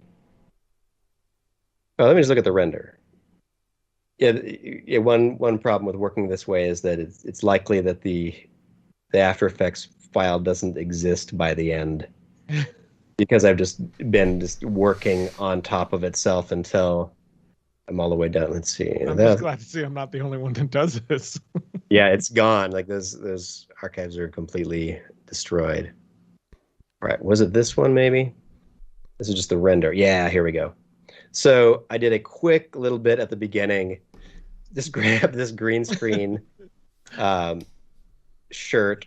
Oh, let me just look at the render. Yeah. One problem with working this way is that it's likely that the After Effects file doesn't exist by the end, because I've just been working on top of itself until I'm all the way down. Let's see. I'm just glad to see I'm not the only one that does this. Yeah, it's gone. Like those archives are completely destroyed. All right, was it this one maybe? This is just the render. Yeah, here we go. So I did a quick little bit at the beginning. Just grabbed this green screen shirt,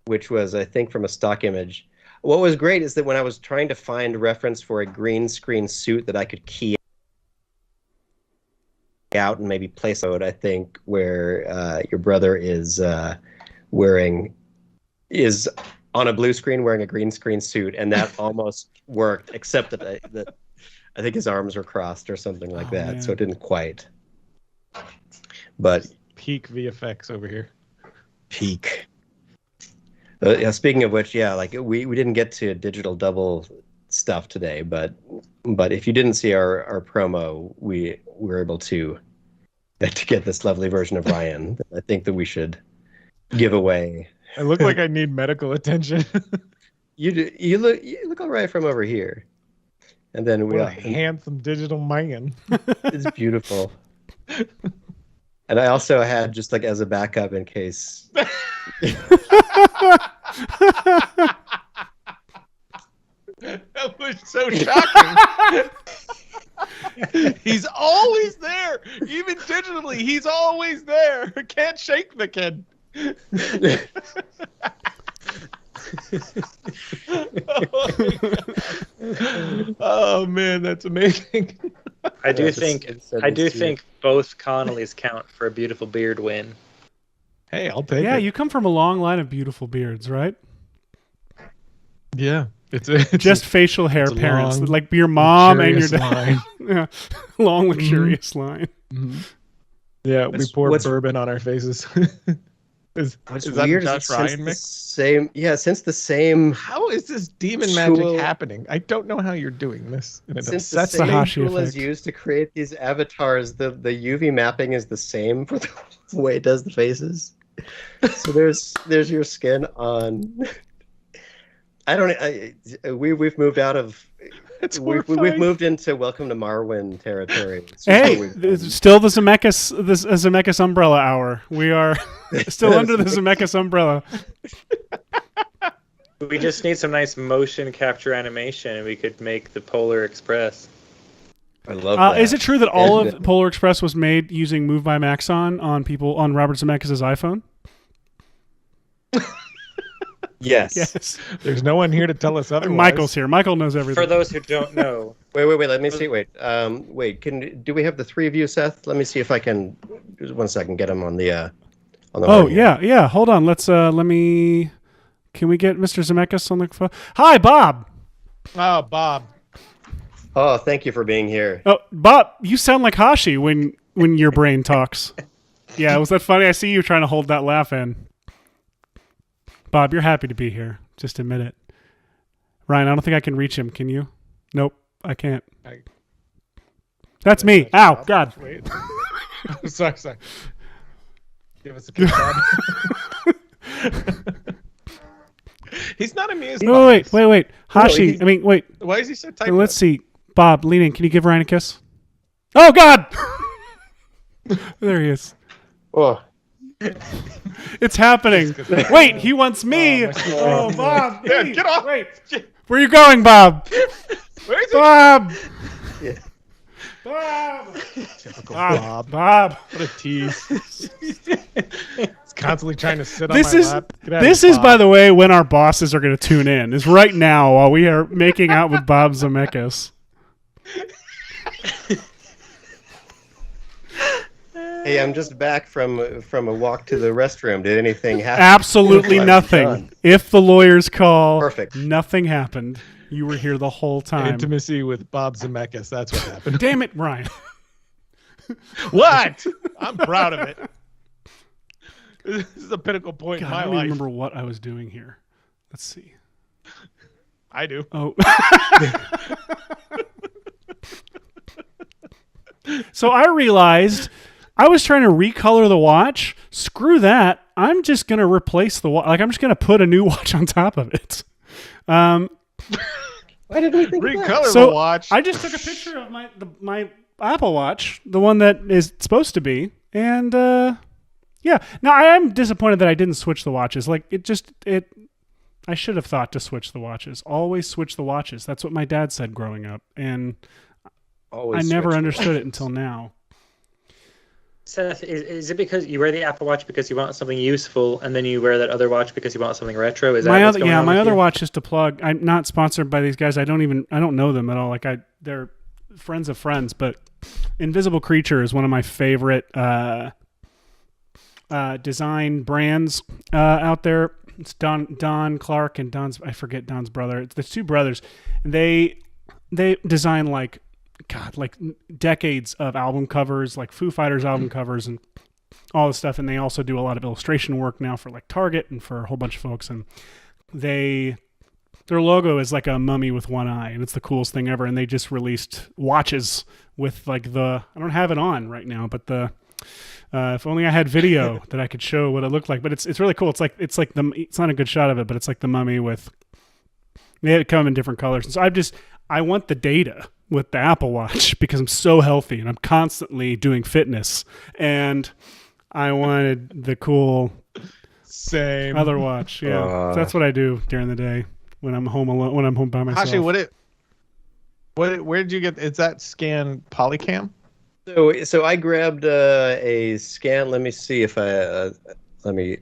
which was, I think, from a stock image. What was great is that when I was trying to find reference for a green screen suit that I could key out and maybe place out, I think, where your brother is on a blue screen wearing a green screen suit, and that almost worked, except that I think his arms were crossed or something like that, man. so it didn't quite. But Peak VFX over here. peak. Yeah, speaking of which, yeah, like we didn't get to digital double stuff today, but if you didn't see our promo, we were able to get this lovely version of Ryan. I think that we should give away. I look like I need medical attention. You look all right from over here. And then What a handsome digital man. it's beautiful. And I also had just like as a backup in case. That was so shocking. He's always there, even digitally. He's always there. Can't shake the kid. Oh man, that's amazing. I do think both Connollys count for a beautiful beard win. Hey, I'll take it. Yeah, you come from a long line of beautiful beards, right? Yeah, it's just facial hair it's a parents, long, like your mom and your luxurious dad. Yeah, long luxurious line. Mm-hmm. Yeah, we pour bourbon on our faces. Is that weird Josh Ryan mix? Since the same. How is this demon magic happening? I don't know how you're doing this. And it Since the upsets same me. Hashi tool is effect. used to create these avatars, the UV mapping is the same for the way it does the faces. So there's your skin on. We've moved out of. We've moved into Welcome to Marwin territory. Hey, it's still the Zemeckis umbrella hour. We are still under the Zemeckis umbrella. We just need some nice motion capture animation, and we could make the Polar Express. I love that. Is it true that all of Polar Express was made using Move by Maxon on Robert Zemeckis' iPhone? Yes. There's no one here to tell us otherwise. Michael's here. Michael knows everything. For those who don't know, Wait. Let me see. Wait. Do we have the three of you, Seth? Let me see if I can. Just 1 second. Get him on the. Oh yeah. Hold on. Let's. Can we get Mr. Zemeckis on the phone? Hi, Bob. Oh, Bob. Oh, thank you for being here. Oh, Bob, you sound like Hashi when your brain talks. Yeah, was that funny? I see you trying to hold that laugh in. Bob, you're happy to be here. Just admit it. Ryan, I don't think I can reach him. Can you? Nope, I can't. That's me. Ow, God. Wait. sorry. Give us a kiss, Bob. He's not amused. No, wait. Hashi, wait. Why is he so tight? Let's see. Bob, lean in. Can you give Ryan a kiss? Oh, God! There he is. Oh. It's happening. Wait, he wants me. Oh, Bob. Yeah, get off. Wait. Where are you going, Bob? Where is he? Bob. Yeah. Bob. Typical Bob. Bob. What a tease. He's constantly trying to sit This on my is lap. this is, by the way, when our bosses are going to tune in. Is right now while we are making out with Bob Zemeckis. Hey, I'm just back from a walk to the restroom. Did anything happen? Absolutely nothing. Done. If the lawyers call, Perfect. Nothing happened. You were here the whole time. Intimacy with Bob Zemeckis. That's what happened. Damn it, Ryan. What? I'm proud of it. This is a pinnacle point God, in I my don't life. even remember what I was doing here. Let's see. I do. Oh. So I realized I was trying to recolor the watch. Screw that. I'm just going to replace the watch. Like, I'm just going to put a new watch on top of it. Why did we think of that? Recolor So the watch. I just took a picture of my Apple Watch, the one that is supposed to be, and yeah. Now I am disappointed that I didn't switch the watches. Like I should have thought to switch the watches. Always switch the watches. That's what my dad said growing up, and Always I never switch. understood it until now. Seth, is it because you wear the Apple Watch because you want something useful, and then you wear that other watch because you want something retro? Is that My what's other going on my with other you? watch is to plug. I'm not sponsored by these guys. I don't know them at all. Like they're friends of friends, but Invisible Creature is one of my favorite design brands out there. It's Don Clark and I forget Don's brother. It's the two brothers. They design like decades of album covers, like Foo Fighters album covers and all this stuff. And they also do a lot of illustration work now for like Target and for a whole bunch of folks. And their logo is like a mummy with one eye, and it's the coolest thing ever. And they just released watches with like I don't have it on right now, but if only I had video that I could show what it looked like. But it's really cool. It's not a good shot of it, but it's like the mummy with. They come in different colors. And so I want the data with the Apple Watch because I'm so healthy and I'm constantly doing fitness, and I wanted the cool Same other watch. Yeah, that's what I do during the day when I'm home alone. When I'm home by myself. Hashi, where did you get? Is that scan Polycam? So I grabbed a scan. Let me see if Did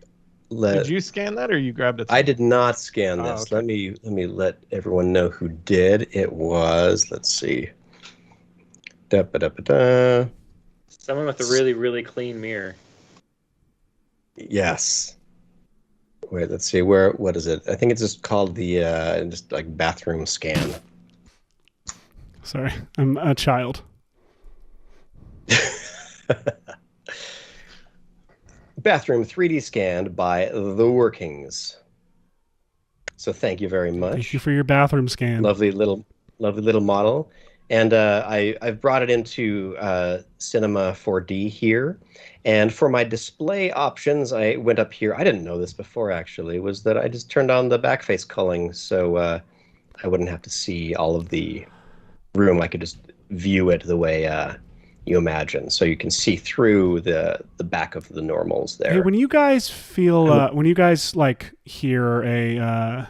you scan that or you grabbed it? I did not scan this. Okay. Let me let everyone know who did. It was, let's see. Da-ba-da-ba-da. Someone with a really, really clean mirror. Yes. Wait, let's see. What is it? I think it's just called the just like bathroom scan. Sorry, I'm a child. Bathroom 3D scanned by The Workings. So thank you very much. Thank you for your bathroom scan. Lovely little model. And I've brought it into Cinema 4D here. And for my display options, I went up here. I didn't know this before, actually, was that I just turned on the backface culling so I wouldn't have to see all of the room. I could just view it the way you imagine. So you can see through the back of the normals there. Hey, when you guys feel, when you guys like hear a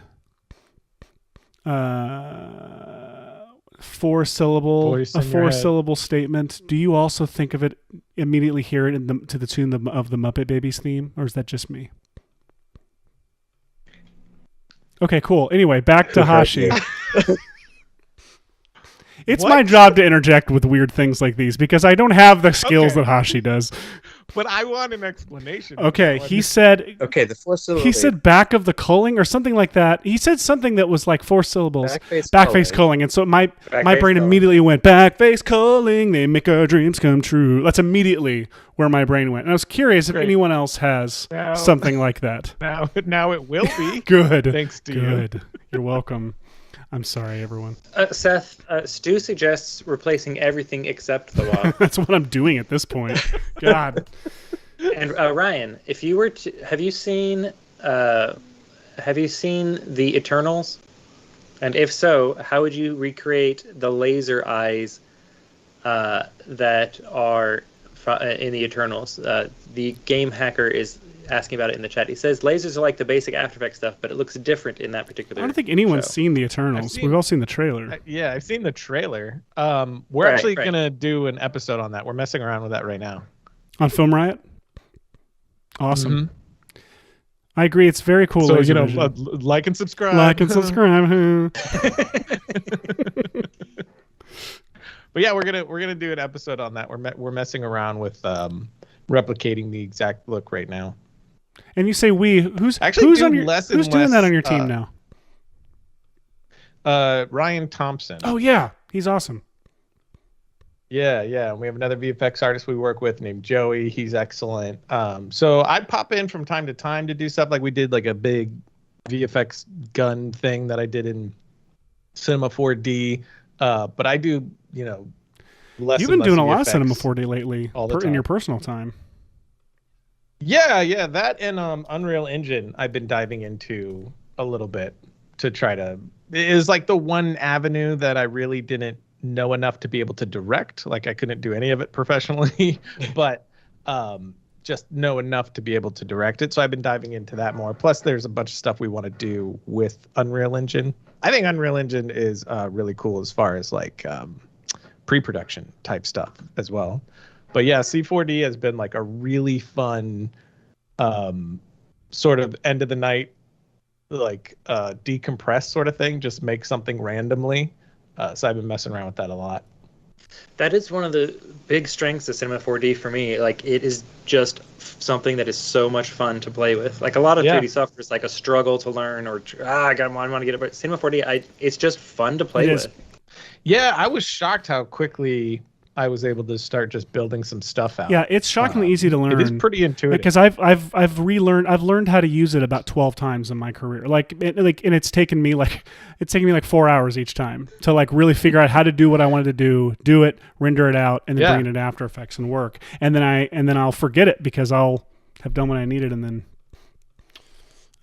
four syllable statement, do you also think of it, immediately hear it to the tune of the Muppet Babies theme, or is that just me? Okay, cool. Anyway, back to Hashi. It's my job to interject with weird things like these because I don't have the skills that Hashi does. But I want an explanation. Okay, he said. Okay, the four syllables. He said back of the culling or something like that. He said something that was like 4 syllables. Backface culling, and so my brain immediately went backface culling. They make our dreams come true. That's immediately where my brain went. And I was curious if anyone else has something like that. Now it will be. Good. Thanks to you. You're welcome. I'm sorry, everyone. Seth, Stu suggests replacing everything except the watch. That's what I'm doing at this point. God. And Ryan, if you were to, have you seen The Eternals? And if so, how would you recreate the laser eyes that are in The Eternals? The game hacker is asking about it in the chat. He says lasers are like the basic After Effects stuff, but it looks different in that particular. I don't think anyone's seen The Eternals. We've all seen the trailer. Yeah, I've seen the trailer. We're actually gonna do an episode on that. We're messing around with that right now. On Film Riot? Awesome. Mm-hmm. I agree. It's very cool. So like and subscribe. Like and subscribe. But yeah, we're gonna do an episode on that. We're messing around with replicating the exact look right now. And you say who's doing that on your team now? Ryan Thompson. Oh yeah, he's awesome. Yeah. We have another VFX artist we work with named Joey. He's excellent. So I pop in from time to time to do stuff, like we did like a big VFX gun thing that I did in Cinema 4D. But I do, less. You've been doing a VFX lot of Cinema 4D lately in your personal time. Yeah, that and Unreal Engine I've been diving into a little bit to try to. It is like the one avenue that I really didn't know enough to be able to direct. Like I couldn't do any of it professionally, but just know enough to be able to direct it. So I've been diving into that more. Plus, there's a bunch of stuff we want to do with Unreal Engine. I think Unreal Engine is really cool as far as like pre-production type stuff as well. But yeah, C4D has been like a really fun sort of end of the night, like decompress sort of thing. Just make something randomly. So I've been messing around with that a lot. That is one of the big strengths of Cinema 4D for me. Like it is just something that is so much fun to play with. Like a lot of 3D software is like a struggle to learn, or I want to get it. But Cinema 4D, it's just fun to play with. Yeah, I was shocked how quickly I was able to start just building some stuff out. Yeah, it's shockingly easy to learn. It is pretty intuitive because I've learned how to use it about 12 times in my career. And it's taken me like 4 hours each time to like really figure out how to do what I wanted to do it, render it out, and then bring it into After Effects and work. And then I'll forget it because I'll have done what I needed, and then.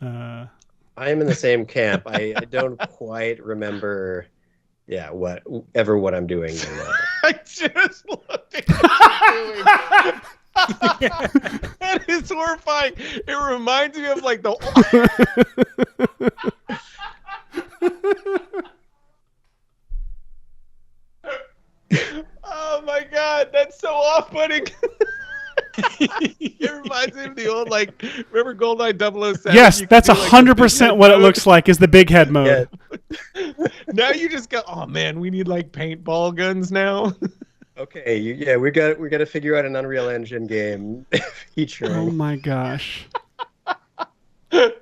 I am in the same camp. I don't quite remember yeah, what I'm doing. I just looked at what you're doing. That is horrifying. It reminds me of like the. Oh my god, that's so off-putting. It reminds me of the old, like, remember GoldenEye 007? Yes, that's 100% what it looks like. Is the big head mode. Yeah. Now you just go, oh man, we need like paintball guns now. Okay, we got to figure out an Unreal Engine game featuring. Oh my gosh. I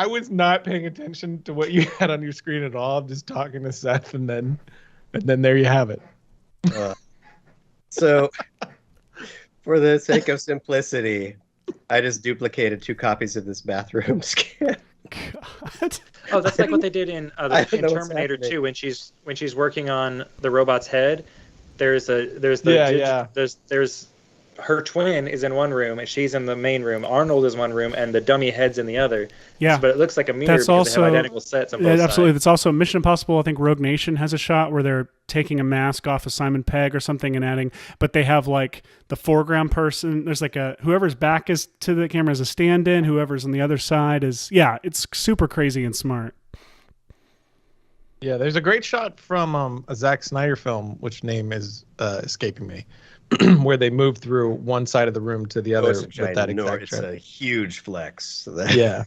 was not paying attention to what you had on your screen at all. I'm just talking to Seth, and then there you have it. So, for the sake of simplicity, I just duplicated 2 copies of this bathroom scan. God. Oh, that's like what they did in Terminator 2 when she's working on the robot's head. There's her twin is in one room and she's in the main room. Arnold is one room and the dummy head's in the other. Yeah, but it looks like a mirror because they have identical sets on both absolutely. sides. That's also Mission Impossible. I think Rogue Nation has a shot where they're taking a mask off of Simon Pegg or something and adding, but they have like the foreground person. There's like whoever's back is to the camera is a stand-in. Whoever's on the other side is, it's super crazy and smart. Yeah, there's a great shot from a Zack Snyder film, which name is escaping me, where they move through one side of the room to the other with that exact It's shot. a huge flex. Yeah.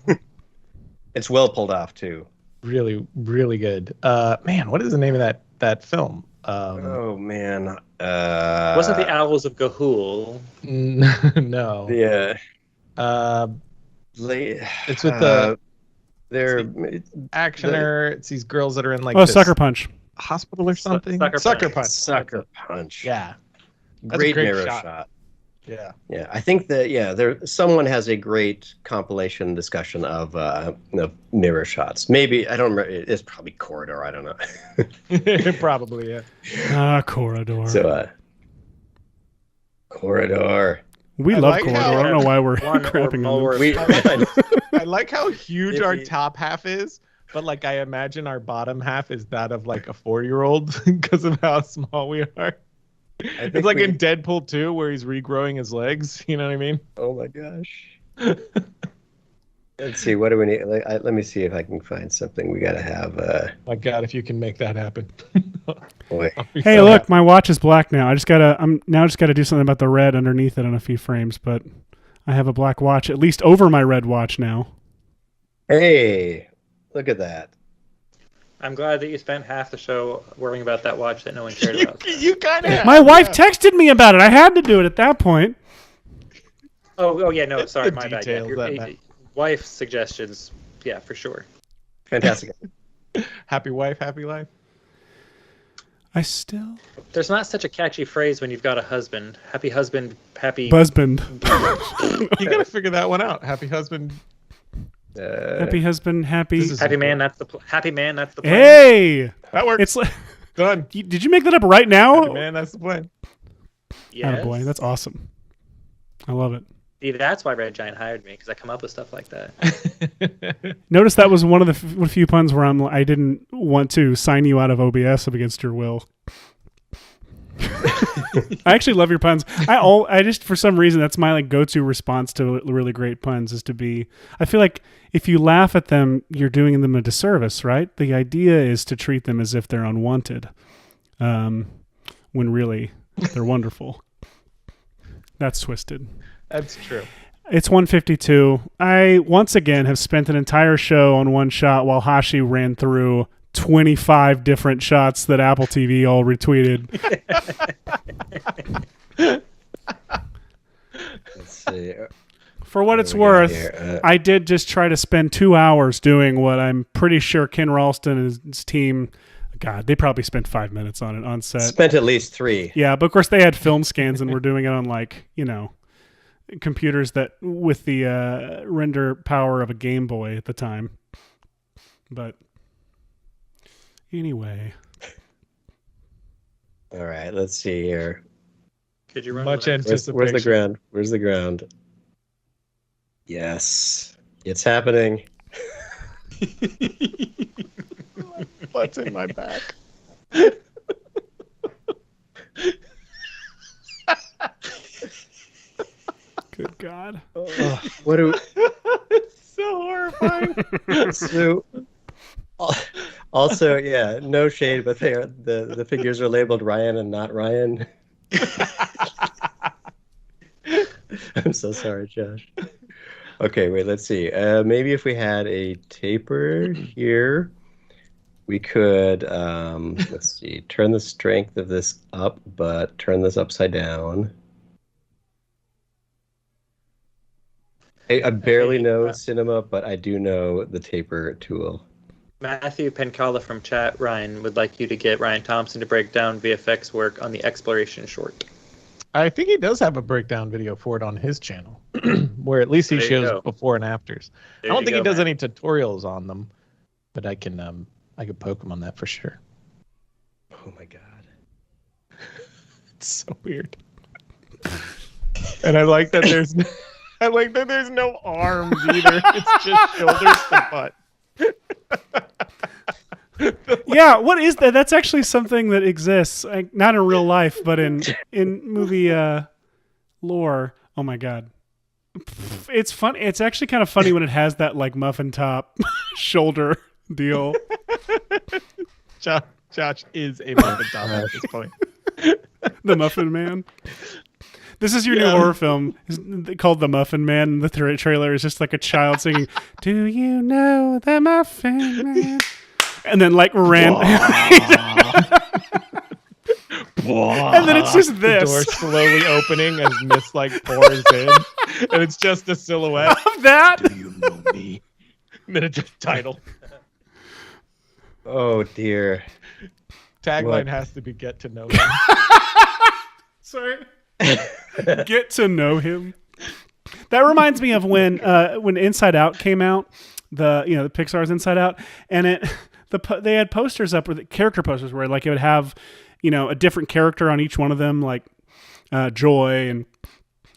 It's well pulled off, too. Really, really good. Man, what is the name of that film? Oh, man. Wasn't the Owls of Ga'Hoole? No. Yeah. It's with the... They're actioner. It's these girls that are in like Sucker Punch hospital or something. Sucker Punch. Sucker Punch. Yeah, Great mirror shot. Yeah. I think that someone has a great compilation discussion of mirror shots. Maybe I don't remember. It's probably Corridor. I don't know. Probably, yeah. Corridor. So Corridor. We I love like Corridor. how- I don't know why we're One or crapping on more. them. I like how huge our top half is, but like I imagine our bottom half is that of like a 4-year-old because of how small we are. It's like in Deadpool 2 where he's regrowing his legs. You know what I mean? Oh my gosh. Let's see. What do we need? Let me see if I can find something. We gotta have. My God, if you can make that happen. Boy. Hey, look, my watch is black now. I'm now just gotta do something about the red underneath it on a few frames, but I have a black watch at least over my red watch now. Hey, look at that. I'm glad that you spent half the show worrying about that watch that no one cared about. You kind of. My wife texted me about it. I had to do it at that point. Oh yeah, no, sorry, the my bad. details that Yeah, matter. wife suggestions, yeah, for sure. Fantastic. Happy wife, happy life. I still There's not such a catchy phrase when you've got a husband. Happy husband, happy. husband. You gotta figure that one out. Happy husband. Happy husband. Happy. This is- Happy man, that's the happy man, that's the plan. Hey, That works. it's like. Done. Did you make that up right now? Happy man, that's the plan. Yes. Boy, that's awesome. I love it. See, that's why Red Giant hired me, because I come up with stuff like that. Notice that was one of the few puns where I didn't want to sign you out of OBS against your will. I actually love your puns. I just for some reason that's my like go-to response to really great puns is to be. I feel like if you laugh at them, you're doing them a disservice, right? The idea is to treat them as if they're unwanted, when really they're wonderful. That's twisted. That's true. It's 1:52. I once again have spent an entire show on one shot while Hashi ran through 25 different shots that AppleTV all retweeted. Let's see. For what it's worth, I did just try to spend 2 hours doing what I'm pretty sure Ken Ralston and his team, God, they probably spent 5 minutes on it on set. Spent at least 3. Yeah, but of course they had film scans and were doing it on like, computers that with the render power of a Game Boy at the time. But anyway. All right, let's see here. Could you run Much with it? anticipation. Where's the ground? Where's the ground? Yes, it's happening. What's in my back? Good God. What do It's so horrifying. so? Also, yeah, no shade, but they are the figures are labeled Ryan and not Ryan. I'm so sorry, Josh. Okay, wait, let's see. Maybe if we had a taper here, we could, let's see, turn the strength of this up, but turn this upside down. I barely know cinema, but I do know the taper tool. Matthew Pencala from chat, Ryan, would like you to get Ryan Thompson to break down VFX work on the exploration short. I think he does have a breakdown video for it on his channel, where at least he There you shows go. before and afters. There I don't you think go, he does man. any tutorials on them, but I can poke him on that for sure. Oh my God. It's so weird. And I like that there's no arms either. It's just shoulders to butt. Yeah, what is that? That's actually something that exists, like, not in real life, but in movie lore. Oh my God, it's fun. It's actually kind of funny when it has that like muffin top shoulder deal. Josh is a muffin top at this point. The Muffin Man. This is your new horror film called The Muffin Man. And the trailer is just like a child singing, "Do you know the Muffin Man?" And then like and then it's just The door this slowly opening as mist like pours in, and it's just a silhouette. of that. Do you know me? And then it's just title. Oh dear. Tagline What? has to be "Get to know him." Sorry. Get to know him. That reminds me of when Inside Out came out, the Pixar's Inside Out, and they had posters up with character posters where like it would have a different character on each one of them, like joy and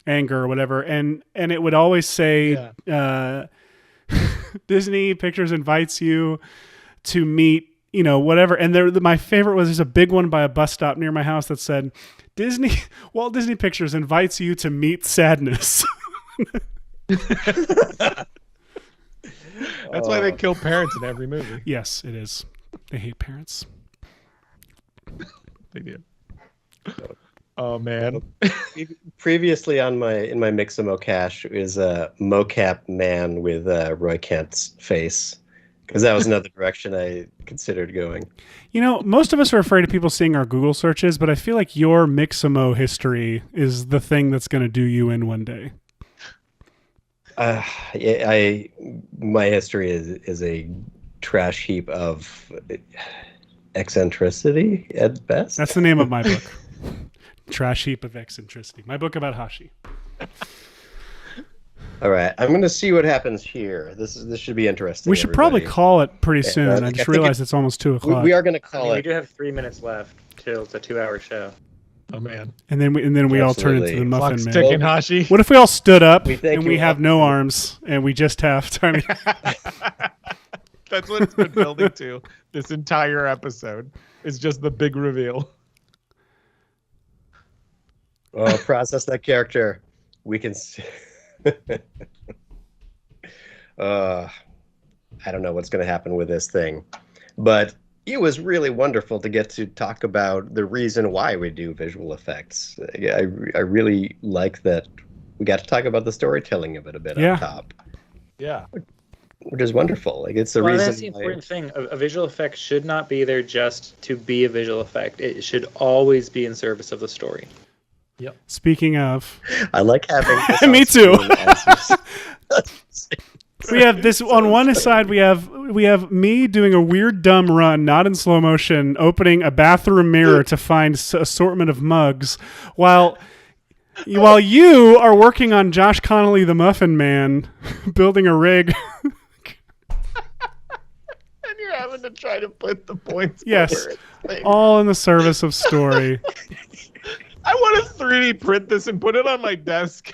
anger or whatever, and it would always say Disney Pictures invites you to meet whatever. And my favorite was there's a big one by a bus stop near my house that said Walt Disney Pictures invites you to meet sadness. That's why they kill parents in every movie. Yes, it is. They hate parents. They do. Oh man. Previously in my Mixamo cache is a mocap man with Roy Kent's face, because that was another direction I considered going. Most of us are afraid of people seeing our Google searches, but I feel like your Mixamo history is the thing that's going to do you in one day. My history is a trash heap of eccentricity at best. That's the name of my book. Trash Heap of Eccentricity. My book about Hashi. All right, I'm going to see what happens here. This should be interesting. We should probably everybody. call it pretty soon. I I think just realized it's almost 2:00. We are going to I call mean, we it. do have 3 minutes left till it's a 2-hour show. Oh man. And then we all turn into the Absolutely. Muffin Clock's Man. ticking, Hashi. What if we all stood up We thank and we you have all. no arms and we just have tiny? That's what it's been building to. This entire episode is just the big reveal. Oh, process that character. We can see. I don't know what's going to happen with this thing, but it was really wonderful to get to talk about the reason why we do visual effects. I really like that we got to talk about the storytelling of it a bit Yeah. up top, Yeah. which is wonderful. Like it's the Well, reason. that's the why- important thing. A visual effect should not be there just to be a visual effect. It should always be in service of the story. Speaking of, I like having. This Me on too. screen as you- we have this on one side. We have me doing a weird dumb run, not in slow motion, opening a bathroom mirror to find assortment of mugs, while you are working on Josh Connolly the Muffin Man, building a rig. And you're having to try to put the points. Yes, where it's like- all in the service of story. I want to 3D print this and put it on my desk.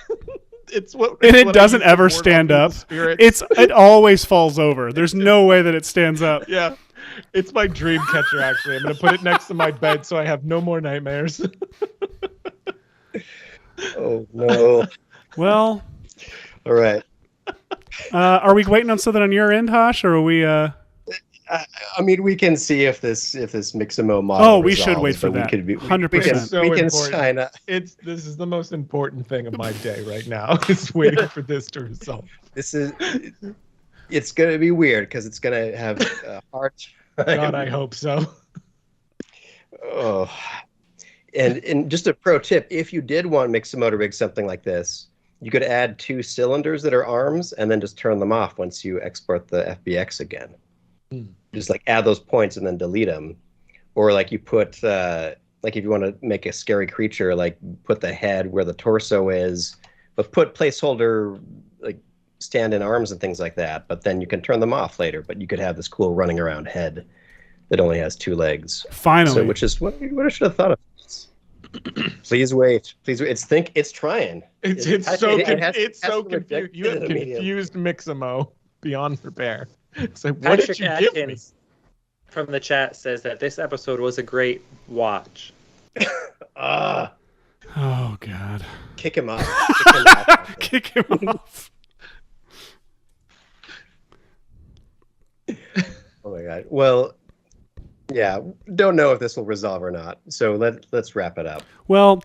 And it doesn't ever stand up. It always falls over. There's no way that it stands up. Yeah. It's my dream catcher, actually. I'm going to put it next to my bed so I have no more nightmares. Oh, no. Well, All right. are we waiting on something on your end, Hosh, or are we? I mean, we can see if this Mixamo model. Oh, we should wait for but that. We could 100%. We can sign up. This is the most important thing of my day right now. Is waiting for this to resolve. It's going to be weird because it's going to have a hard time. God, I hope so. Oh. And just a pro tip, if you did want Mixamo to rig something like this, you could add 2 cylinders that are arms and then just turn them off once you export the FBX again. Just like add those points and then delete them. Or like you put, like if you want to make a scary creature, like put the head where the torso is, but put placeholder like stand-in arms and things like that. But then you can turn them off later. But you could have this cool running around head that only has 2 legs. Finally. So, which is what I should have thought of. Please wait. It's trying. It's so to confused. You have the medium. confused Mixamo beyond repair. It's like, what Patrick did you give me? Atkins from the chat says that this episode was a great watch. Ah, Oh God. kick him off. Kick him off. Kick him off. Oh my God. Well, yeah, don't know if this will resolve or not. So let's wrap it up. Well,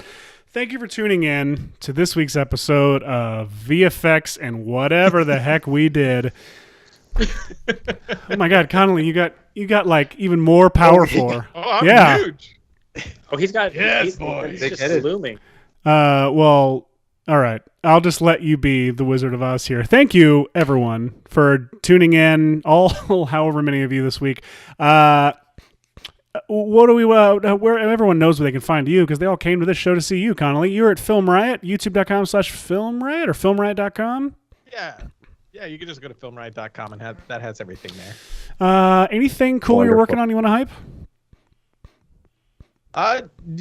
thank you for tuning in to this week's episode of VFX and whatever the heck we did. Oh my God, Connolly, you got like even more powerful. Oh, I'm Yeah. huge. Oh, he's got Yes, boys. He's They just get it. looming. Well, all right. I'll just let you be the Wizard of Oz here. Thank you, everyone, for tuning in. All however many of you this week. What do we? Where everyone knows where they can find you because they all came to this show to see you, Connolly. You're at Film Riot, YouTube.com/Film Riot or FilmRiot.com. Yeah, you can just go to filmriot.com and that has everything there. Anything cool you're Wonderful. working on you want to hype?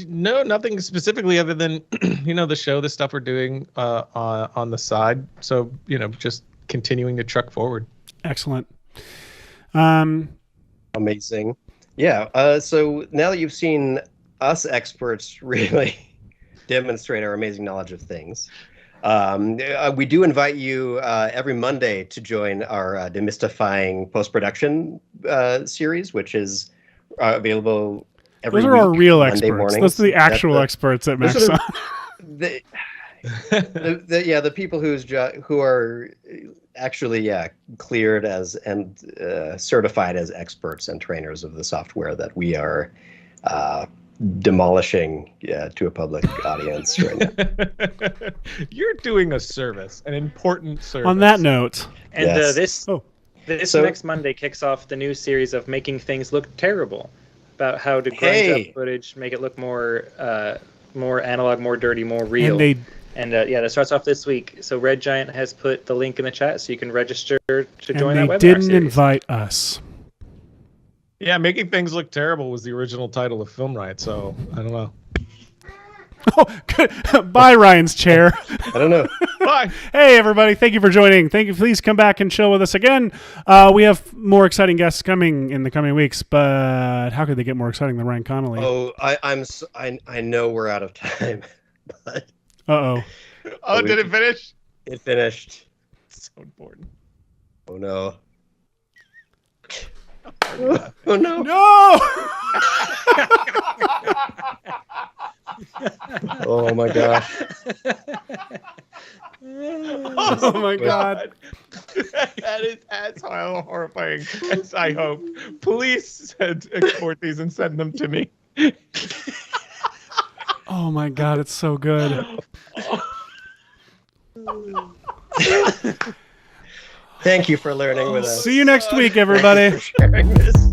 No, nothing specifically other than the show, the stuff we're doing on the side. So just continuing to truck forward. Excellent. Amazing. Yeah. So now that you've seen us experts really demonstrate our amazing knowledge of things, we do invite you every Monday to join our demystifying post-production series, which is available every Those are week, our real Monday experts. mornings. Those are the actual That's experts at those are Maxon. the people who are actually cleared as and certified as experts and trainers of the software that we are demolishing to a public audience right now. You're doing a service, an important service. On that note, And Yes. this So- next Monday kicks off the new series of Making Things Look Terrible, about how to grunge up footage, make it look more analog, more dirty, more real. and that starts off this week. So Red Giant has put the link in the chat so you can register to join that they webinar didn't series. invite us. Yeah, Making Things Look Terrible was the original title of Film Riot, so I don't know. Oh, good. Bye, Ryan's chair. I don't know. Bye. Hey, everybody. Thank you for joining. Thank you. Please come back and chill with us again. We have more exciting guests coming in the coming weeks, but how could they get more exciting than Ryan Connolly? Oh, I know we're out of time, but Uh-oh. Oh, did it finish? it finished. It's so important. Oh no. Oh no. No! Oh my gosh. Oh, my God. That is as horrifying as I hope. Please export these and send them to me. Oh, my God. It's so good. Thank you for learning with us. See you next week, everybody. Thank you for sharing this.